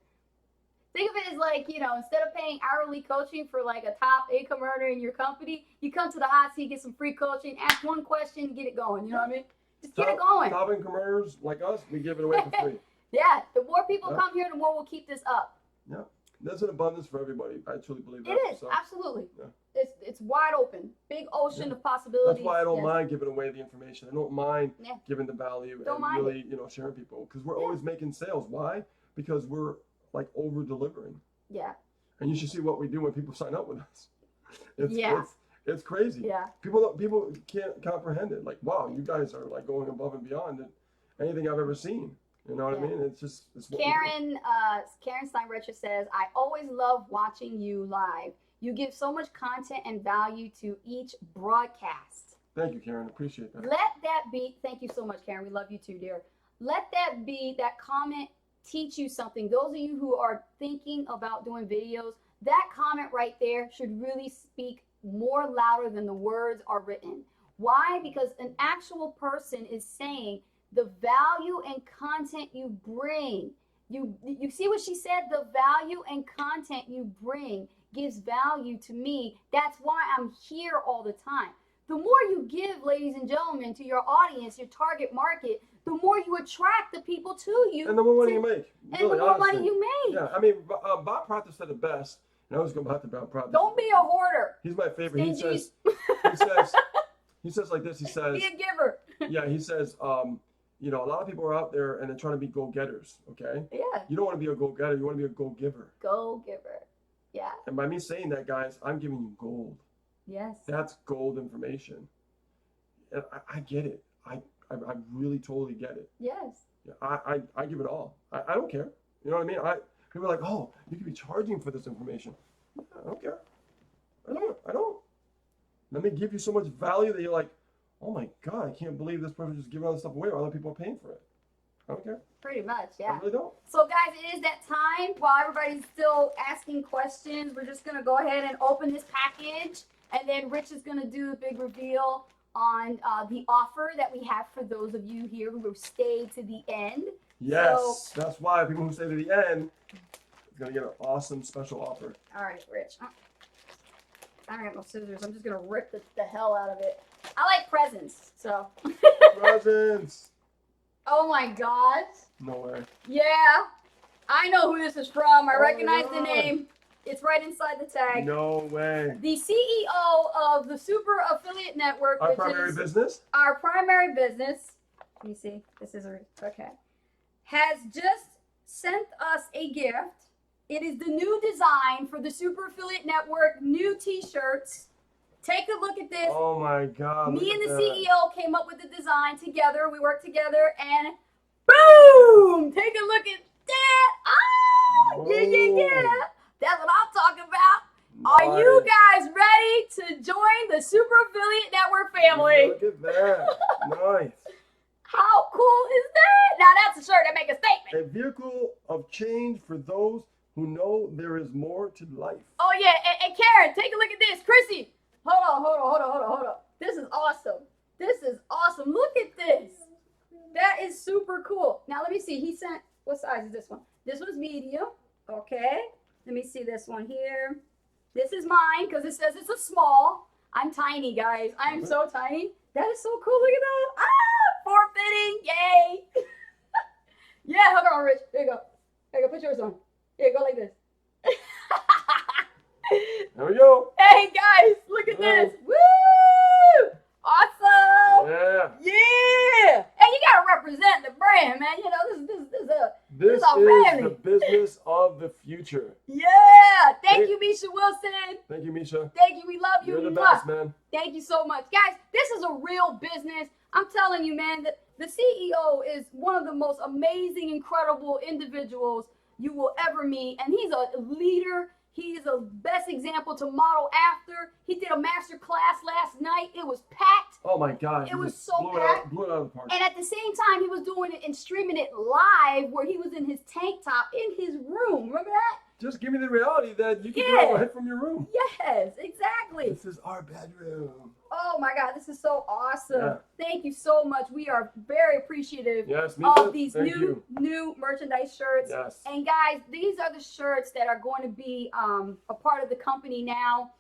Think of it as like, instead of paying hourly coaching for like a top income earner in your company, you come to the hot seat, get some free coaching, ask one question, get it going. You know what I mean? Just get it going. Top income earners like us, we give it away for free. Yeah, the more people Yeah. come here, the more we'll keep this up. Yeah. There's an abundance for everybody. I truly believe that. It is, So absolutely. Yeah. It's wide open. Big ocean Yeah. of possibilities. that's why I don't Yes. mind giving away the information. I don't mind Yeah. giving the value Don't and mind really, sharing people, because we're Yeah. always making sales. Why? Because we're like over delivering. Yeah, And you should see what we do when people sign up with us. It's Yeah. it's crazy. yeah. People can't comprehend it. Like, wow, you guys are like going above and beyond anything I've ever seen. You know what Yeah. I mean? It's what we do. Karen Steinbrecher says, "I always love watching you live. You give so much content and value to each broadcast. Thank you, Karen. Appreciate that. Let that be." Thank you so much, Karen. We love you too, dear. Let that comment teach you something. Those of you who are thinking about doing videos, that comment right there should really speak more louder than the words are written. Why? Because an actual person is saying the value and content you bring. You see what she said? The value and content you bring gives value to me. That's why I'm here all the time. The more you give, ladies and gentlemen, to your audience, your target market, the more you attract the people to you. And the more money you make. And Really, the more honestly. money you make. Yeah, I mean, Bob Proctor said it best. And I always go back to Bob Proctor. Don't be a hoarder. He's my favorite. He Stingy. says like this. He says, Be a giver. yeah, he says, a lot of people are out there and they're trying to be go-getters, okay? Yeah. You don't want to be a go-getter. You want to be a go-giver. Go giver. Yeah. And by me saying that, guys, I'm giving you gold. Yes. That's gold information. And I get it. I really totally get it. Yes. Yeah, I give it all. I don't care. You know what I mean? People are like, oh, you could be charging for this information. I don't care. I don't. Let me give you so much value that you're like, oh my God, I can't believe this person just giving all this stuff away while other people are paying for it. I don't care. Pretty much. I Yeah. really don't. So guys, it is that time. While everybody's still asking questions, we're just gonna go ahead and open this package, and then Rich is gonna do a big reveal on the offer that we have for those of you here who stayed to the end. Yes, that's why people who stay to the end is gonna get an awesome special offer. All right, Rich. I don't got no scissors. I'm just gonna rip the hell out of it. I like presents, so. Presents. Oh my gosh. No way. Yeah. I know who this is from. I Oh my recognize the God. name. It's right inside the tag. No way. The CEO of the Super Affiliate Network, Our which primary is business. our primary business. Let me see. This is okay. Has just sent us a gift. It is the new design for the Super Affiliate Network, new T-shirts. Take a look at this. Oh my God. Me look and at the that. CEO came up with the design together. We worked together, and boom! Take a look at that. Ah, yeah. That's what I'm talking about. Are you guys ready to join the Super Affiliate Network family? Look at that. Nice. How cool is that? Now that's a shirt that make a statement. A vehicle of change for those who know there is more to life. Oh yeah, and Karen, take a look at this. Chrissy, hold on. This is awesome. This is awesome. Look at this. That is super cool. Now let me see. He sent, what size is this one? This one's medium. Okay. Let me see this one here. This is mine because it says it's a small. I'm tiny, guys. I'm so tiny. That is so cool. Look at that. Ah, form fitting. Yay. Yeah, hold on, Rich. Here you go. Here you go. Put yours on. Here, go like this. There we go. Hey, guys, look at this. Woo! Awesome. Yeah. Yeah. Hey, you got to represent the brand, man. You know, This our is family. the business of the future. Yeah. Thank you, Misha Wilson. Thank you, Misha. Thank you. We love you. You're the Mwah. best, man. Thank you so much. Guys, this is a real business. I'm telling you, man, the CEO is one of the most amazing, incredible individuals you will ever meet. And he's a leader. He is a best example to model after. He did a master class last night. It was packed. Oh my God. It was just so packed. blew it out of the park. And at the same time, he was doing it and streaming it live where he was in his tank top in his room. Remember that? Just give me the reality that you can Yeah. go ahead from your room. Yes, exactly. This is our bedroom. Oh my God, this is so awesome. Yeah. Thank you so much. We are very appreciative Yes, Misha. of these Thank you. new merchandise shirts. Yes. And guys, these are the shirts that are going to be a part of the company now.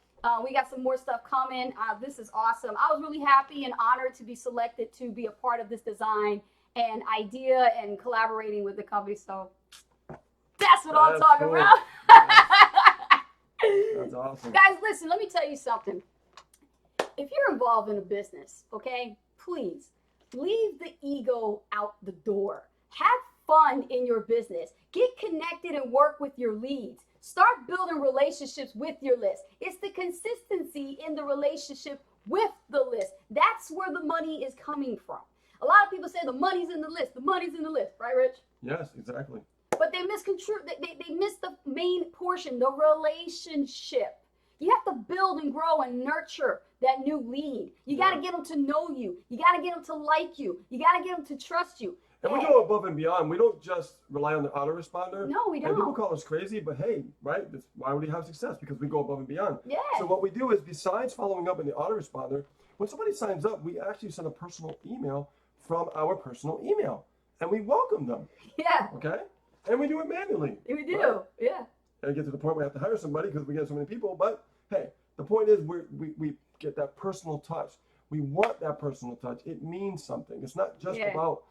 We got some more stuff coming. This is awesome. I was really happy and honored to be selected to be a part of this design and idea and collaborating with the company. So that's what I'm That's talking cool. about. That's awesome. Guys, listen, let me tell you something. If you're involved in a business, okay, please leave the ego out the door. Have fun in your business. Get connected and work with your leads. Start building relationships with your list. It's the consistency in the relationship with the list. That's where the money is coming from. A lot of people say the money's in the list. The money's in the list, right, Rich? Yes, exactly. But they miss the main portion, the relationship. You have to build and grow and nurture that new lead. You got to get them to know you. You got to get them to like you. You got to get them to trust you. And we go above and beyond. We don't just rely on the autoresponder. No, we And people don't. call us crazy, but hey, right? Why would we have success? Because we go above and beyond. Yeah. So what we do is, besides following up in the autoresponder, when somebody signs up, we actually send a personal email from our personal email, and we welcome them. Yeah, Okay? And we do it manually. we do. Right? Yeah. And it gets to the point where we have to hire somebody because we get so many people. But hey, the point is we get that personal touch. We want that personal touch. It means something. It's not just Yeah. about,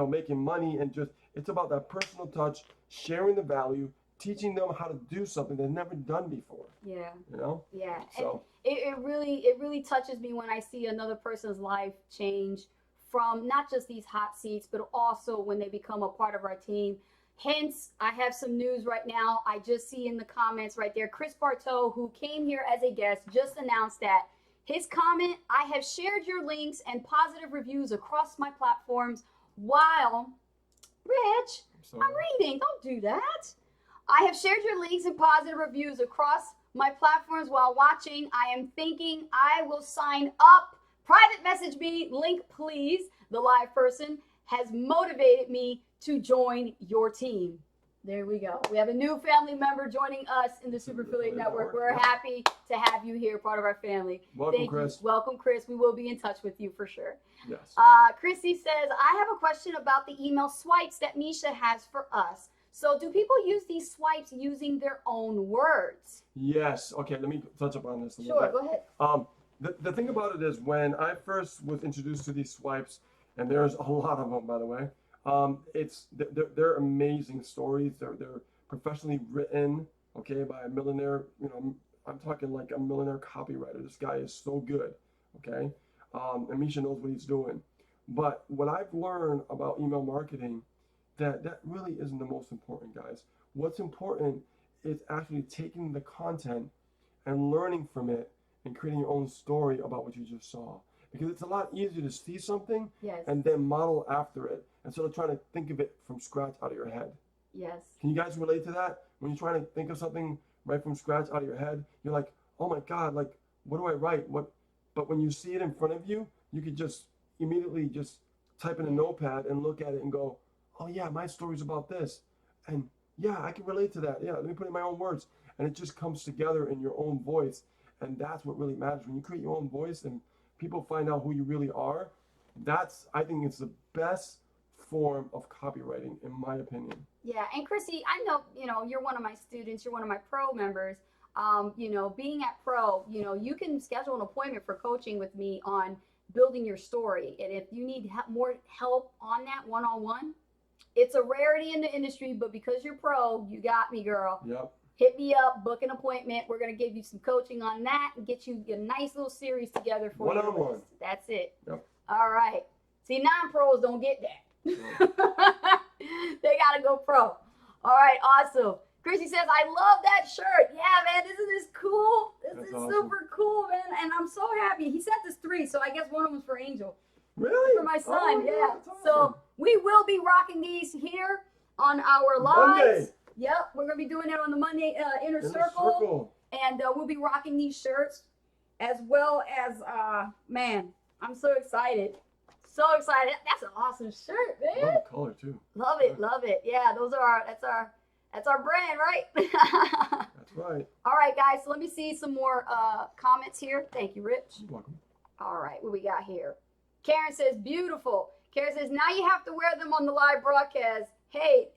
making money and it's about that personal touch, sharing the value, teaching them how to do something they've never done before. Yeah. Yeah. So And it really touches me when I see another person's life change from not just these hot seats, but also when they become a part of our team. Hence, I have some news right now. I just see in the comments right there, Chris Bartow, who came here as a guest, just announced that his comment, I have shared your links and positive reviews across my platforms while, Rich, I'm reading, don't do that. I have shared your links and positive reviews across my platforms while watching. I am thinking I will sign up. Private message me, link please. The live person has motivated me to join your team. There we go. We have a new family member joining us in the Super Affiliate Network. We're happy to have you here, part of our family. Welcome, Thank Chris. you. Welcome, Chris. We will be in touch with you for sure. Yes. Chrissy says, I have a question about the email swipes that Misha has for us. So do people use these swipes using their own words? Yes. Okay, let me touch upon this a little Sure, bit. go ahead. The thing about it is when I first was introduced to these swipes, and there's a lot of them, by the way, they're amazing stories. They're professionally written, okay, by a millionaire. I'm talking like a millionaire copywriter. This guy is so good, okay, and Misha knows what he's doing. But what I've learned about email marketing, that really isn't the most important, guys. What's important is actually taking the content and learning from it and creating your own story about what you just saw. Because it's a lot easier to see something Yes. and then model after it instead of trying to think of it from scratch out of your head. Yes. Can you guys relate to that? When you're trying to think of something right from scratch out of your head, you're like, oh my God, like, what do I write? But when you see it in front of you, you could just immediately just type in a notepad and look at it and go, oh yeah, my story's about this. And yeah, I can relate to that. Yeah, let me put it in my own words. And it just comes together in your own voice. And that's what really matters. When you create your own voice and people find out who you really are, I think it's the best form of copywriting, in my opinion. Yeah, and Chrissy, I know, you're one of my students, you're one of my pro members. Being at pro, you can schedule an appointment for coaching with me on building your story. And if you need more help on that one-on-one, it's a rarity in the industry, but because you're pro, you got me, girl. Yep. Hit me up, book an appointment. We're going to give you some coaching on that and get you a nice little series together for your One-on-one. list. That's it. Yep. All right. See, non-pros don't get that. Yeah. They got to go pro. All right, awesome. Chrissy says, I love that shirt. Yeah, man, isn't this cool? This is awesome. super cool, man. And I'm so happy. He sent us 3, so I guess one of them was for Angel. Really? For my son, Oh, yeah. that's awesome. So we will be rocking these here on our lives. Monday. Yep, we're going to be doing it on the Monday Inner In the Circle. And we'll be rocking these shirts as well as, man, I'm so excited. So excited. That's an awesome shirt, I man. love the color too. Love it, love it. Yeah, that's our brand, right? That's right. All right, guys, so let me see some more comments here. Thank you, Rich. You're welcome. All right, what we got here? Karen says, beautiful. Karen says, now you have to wear them on the live broadcast. Hey,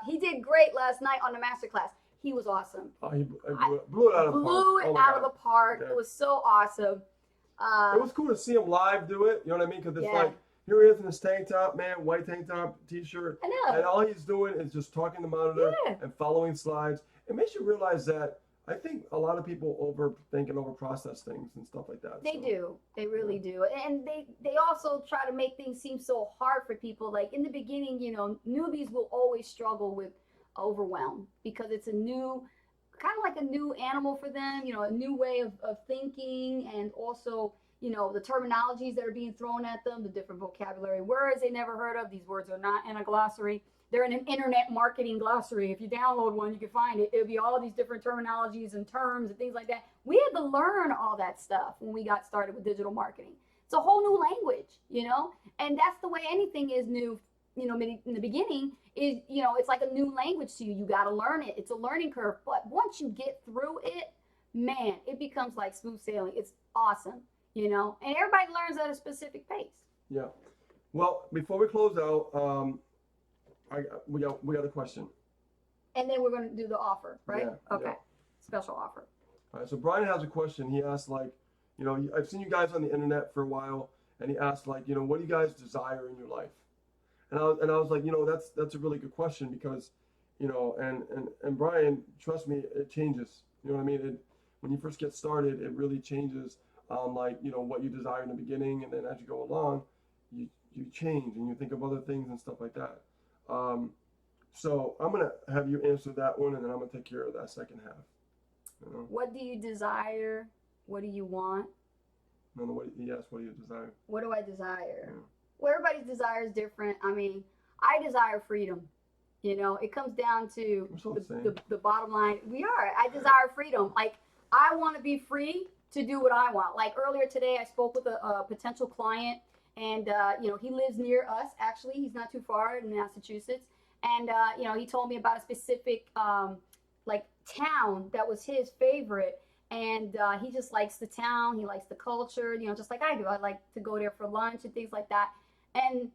he did great last night on the masterclass. He was awesome. Oh, he blew it out of the park. Blew it Oh my out of God. the park. Yeah. It was so awesome. It was cool to see him live do it. You know what I mean? Because it's Yeah. like, here he is in his tank top, man, white tank top, t-shirt. I know. And all he's doing is just talking to the monitor Yeah. and following slides. It makes you realize that I think a lot of people overthink and overprocess things and stuff like that. They So, do. They really do. And they also try to make things seem so hard for people. Like in the beginning, newbies will always struggle with overwhelm because it's a new, kind of like a new animal for them, a new way of thinking, and also, the terminologies that are being thrown at them, the different vocabulary words they never heard of. These words are not in a glossary. They're in an internet marketing glossary. If you download one, you can find it. It'll be all these different terminologies and terms and things like that. We had to learn all that stuff when we got started with digital marketing. It's a whole new language, and that's the way anything is new, in the beginning is, it's like a new language to you. You got to learn it. It's a learning curve. But once you get through it, man, it becomes like smooth sailing. It's awesome, and everybody learns at a specific pace. Yeah. Well, before we close out, we got a question. And then we're going to do the offer, right? Yeah, Okay. yeah. Special offer. All right, so Brian has a question. He asked, I've seen you guys on the internet for a while, and he asked, what do you guys desire in your life? And I was like, that's a really good question because, and Brian, trust me, it changes. You know what I mean? When you first get started, it really changes, what you desire in the beginning, and then as you go along, you change and you think of other things and stuff like that. So I'm gonna have you answer that one, and then I'm gonna take care of that second half. What do you desire? What do you want? No, he asked, what do you desire? What do I desire? Yeah. Well, everybody's desire is different. I mean, I desire freedom. It comes down to We're so the same. the bottom line. I desire freedom. Like, I want to be free to do what I want. Like earlier today, I spoke with a potential client, and he lives near us. Actually, he's not too far in Massachusetts, and he told me about a specific town that was his favorite, and he just likes the town. He likes the culture, just like I do. I like to go there for lunch and things like that.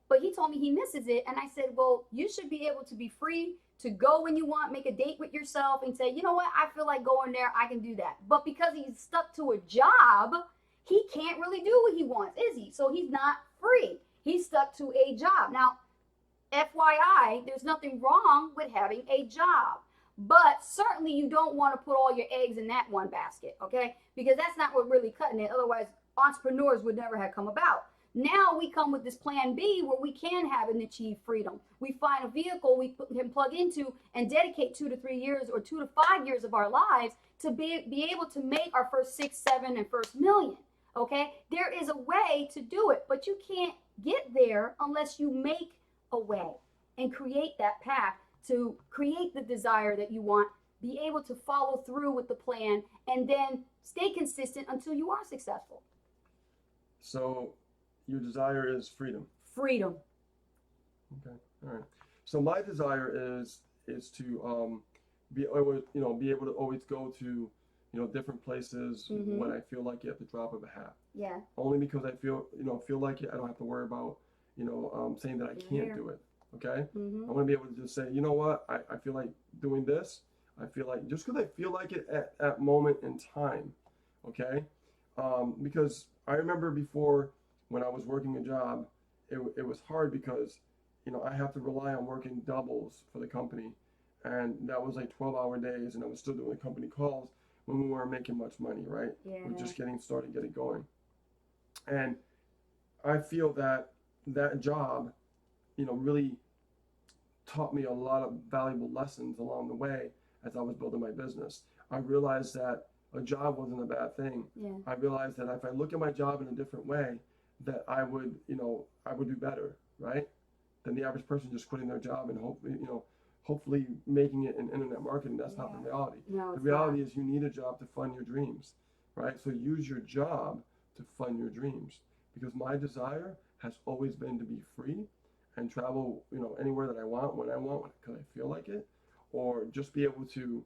But he told me he misses it, and I said, well, you should be able to be free to go when you want, make a date with yourself, and say, you know what, I feel like going there, I can do that. But because he's stuck to a job, he can't really do what he wants, is he? So he's not free. He's stuck to a job. Now, FYI, there's nothing wrong with having a job, but certainly you don't want to put all your eggs in that one basket, okay? Because that's not what really cutting it. Otherwise, entrepreneurs would never have come about. Now we come with this plan B where we can have and achieve freedom. We find a vehicle we can plug into and dedicate 2 to 3 years or 2 to 5 years of our lives to be able to make our first 6, 7, and first million. Okay, there is a way to do it, but you can't get there unless you make a way and create that path to create the desire that you want, be able to follow through with the plan, and then stay consistent until you are successful. So your desire is freedom. Freedom. Okay. All right. So my desire is to be always, be able to always go to, different places when Mm-hmm. I feel like it at the drop of a hat. Yeah. Only because I feel like it, I don't have to worry about, saying that I You're can't here. do it. Okay. Mm-hmm. I want to be able to just say, you know what, I feel like doing this. I feel like just because I feel like it at that moment in time. Okay. Because I remember before when I was working a job, it was hard because, I have to rely on working doubles for the company. And that was like 12-hour days, and I was still doing company calls when we weren't making much money, right? We're Yeah. just getting started, getting going. And I feel that that job, really taught me a lot of valuable lessons along the way as I was building my business. I realized that a job wasn't a bad thing. Yeah. I realized that if I look at my job in a different way, that I would do better, right? Than the average person just quitting their job and hopefully making it in internet marketing. That's not the Yeah. reality. No, The it's not. reality is you need a job to fund your dreams, right? So use your job to fund your dreams. Because my desire has always been to be free and travel, anywhere that I want, when I want, because I feel like it, or just be able to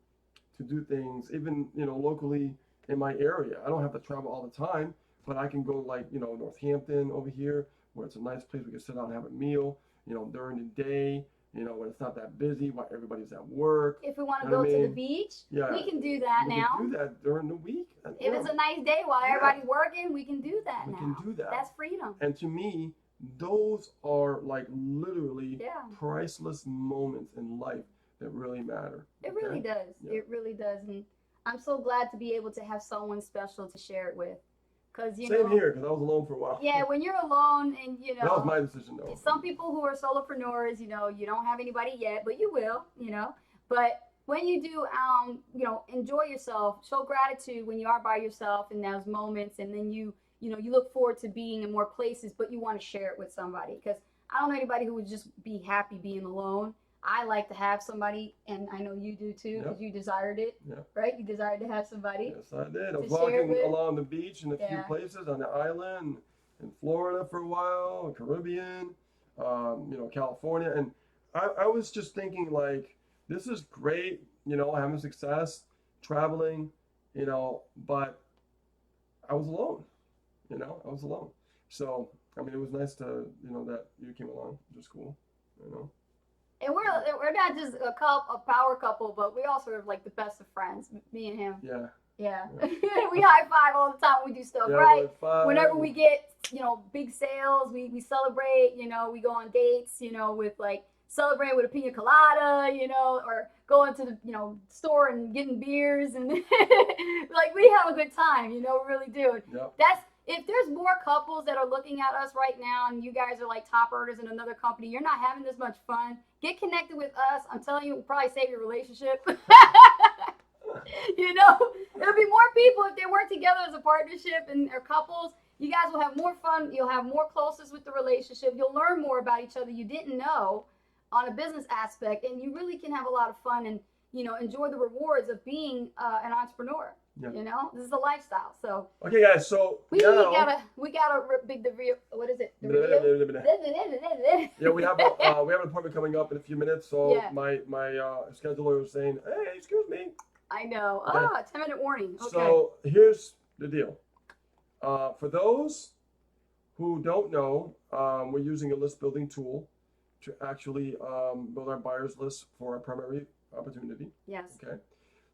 do things even, locally in my area. I don't have to travel all the time, but I can go like, Northampton over here, where it's a nice place we can sit down and have a meal, during the day, when it's not that busy, while everybody's at work. If we want to You know go what I to the mean? beach, Yeah, we can do that we now. can do that during the week. If Yeah, it's a nice day while yeah, everybody's working, we can do that we now. can do that. That's freedom. And to me, those are like literally Yeah. priceless moments in life that really matter. It Okay? really does. Yeah. It really does. And I'm so glad to be able to have someone special to share it with. Because, Same here, because I was alone for a while. yeah, when you're alone and, That was my decision, though. some people who are solopreneurs, you don't have anybody yet, but you will. But when you do, enjoy yourself, show gratitude when you are by yourself in those moments, and then you look forward to being in more places, but you want to share it with somebody. Because I don't know anybody who would just be happy being alone. I like to have somebody, and I know you do too, because Yep. you desired it, Yep. right? You desired to have somebody. Yes, I did. I was To share walking with. along the beach in a few Yeah. places on the island, in Florida for a while, Caribbean, California, and I was just thinking like, this is great, having success, traveling, but I was alone, I was alone. So, I mean, it was nice to, that you came along, which is cool, you know. And we're not just a power couple, but we also are like the best of friends, me and him. Yeah. Yeah. Yeah. We high five all the time when we do stuff, Yeah, right? like five. Whenever we get, big sales, we celebrate, we go on dates, with like celebrating with a pina colada, or going to the, store and getting beers and like we have a good time, we really do. Yep. If there's more couples that are looking at us right now and you guys are like top earners in another company, you're not having this much fun, get connected with us. I'm telling you, it'll probably save your relationship. There'll be more people if they work together as a partnership and are couples. You guys will have more fun. You'll have more closeness with the relationship. You'll learn more about each other you didn't know on a business aspect, and you really can have a lot of fun and enjoy the rewards of being an entrepreneur. Yeah. This is a lifestyle. So Okay, guys. So we now, gotta big the real. What is it? The real? yeah, we have an appointment coming up in a few minutes. So Yeah. my scheduler is saying, "Hey, excuse me." I know. Okay. 10-minute warning. Okay. So here's the deal. For those who don't know, we're using a list building tool to actually build our buyers list for our primary opportunity. Yes. Okay.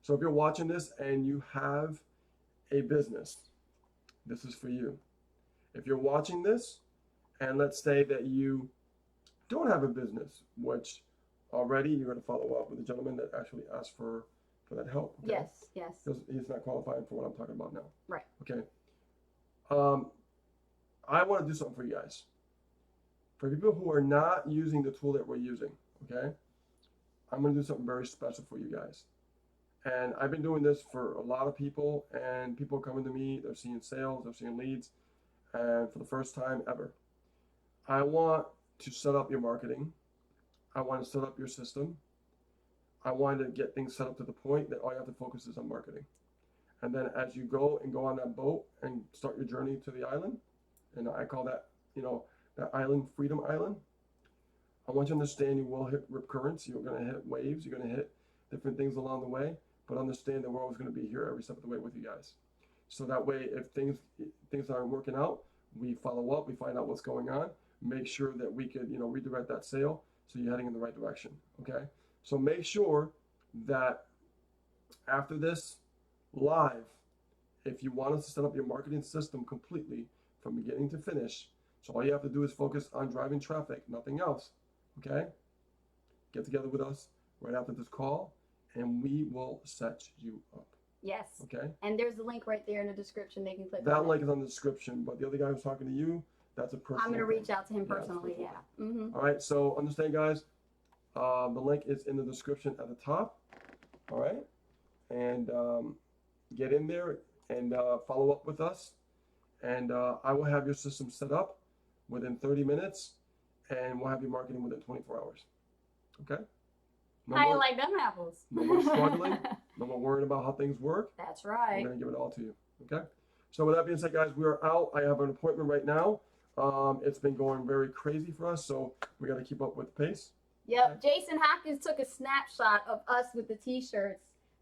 So if you're watching this and you have a business, this is for you. If you're watching this and let's say that you don't have a business, which already you're going to follow up with the gentleman that actually asked for that help. Okay? Yes. Yes. Because he's not qualifying for what I'm talking about now. Right. Okay. I want to do something for you guys. For people who are not using the tool that we're using, okay, I'm going to do something very special for you guys. And I've been doing this for a lot of people, and people are coming to me, they're seeing sales, they're seeing leads, and for the first time ever. I want to set up your marketing. I want to set up your system. I want to get things set up to the point that all you have to focus is on marketing. And then as you go on that boat and start your journey to the island, and I call that, that island Freedom Island, I want you to understand you will hit rip currents. You're going to hit waves. You're going to hit different things along the way. But understand that we're always going to be here every step of the way with you guys. So that way, if things aren't working out, we follow up. We find out what's going on. Make sure that we could, redirect that sale so you're heading in the right direction. Okay. So make sure that after this live, if you want us to set up your marketing system completely from beginning to finish, so all you have to do is focus on driving traffic, nothing else. Okay? Get together with us right after this call, and we will set you up. Yes. Okay? And there's a link right there in the description. They can click That on link is on the description, but the other guy who's talking to you, that's a personal. I'm going to reach thing. out to him Yeah, personally. personal. Yeah. Mm-hmm. All right, so understand, guys, the link is in the description at the top. All right? And get in there and follow up with us. And I will have your system set up within 30 minutes, and we'll have your marketing within 24 hours. Okay? No I more, like them apples. no more struggling. No more worrying about how things work. That's We're right. going to give it all to you. Okay? So with that being said, guys, we are out. I have an appointment right now. It's been going very crazy for us, so we got to keep up with the pace. Yep. Jason Hopkins took a snapshot of us with the t-shirts.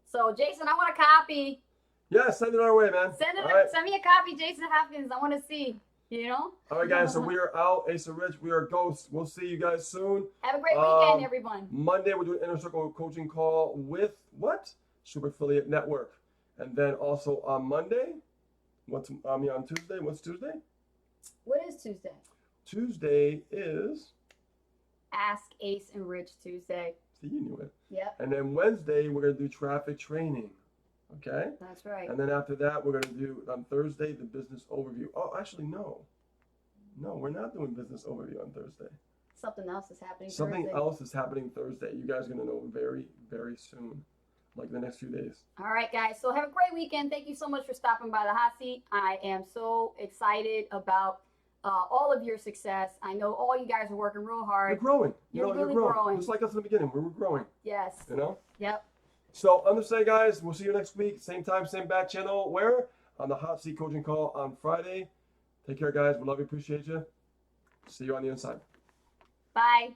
So Jason, I want a copy. Yeah, send it our way, man. Send it. All right. Send me a copy, Jason Hopkins. I want to see. All right, guys. So we are out. Asa Rich. We are Ghosts. We'll see you guys soon. Have a great weekend, everyone. Monday we're doing Inner Circle coaching call with what? Super Affiliate Network, and then also on Monday. On Tuesday. What's Tuesday? What is Tuesday? Tuesday is. Ask Ace and Rich Tuesday. See, you knew it. Yep. And then Wednesday we're gonna do traffic training. Okay. That's right. And then after that, we're going to do on Thursday the business overview. Oh, actually, no. No, we're not doing business overview on Thursday. Something else is happening Something Thursday. else is happening Thursday. You guys are going to know very, very soon, like the next few days. All right, guys. So have a great weekend. Thank you so much for stopping by the hot seat. I am so excited about all of your success. I know all you guys are working real You're hard. growing. You're really growing. growing. Just like us in the beginning. We were growing, Yes. you know? Yep. So understand, guys. We'll see you next week. Same time, same bat channel. Where? On the Hot Seat Coaching Call on Friday. Take care, guys. We love you. Appreciate you. See you on the inside. Bye.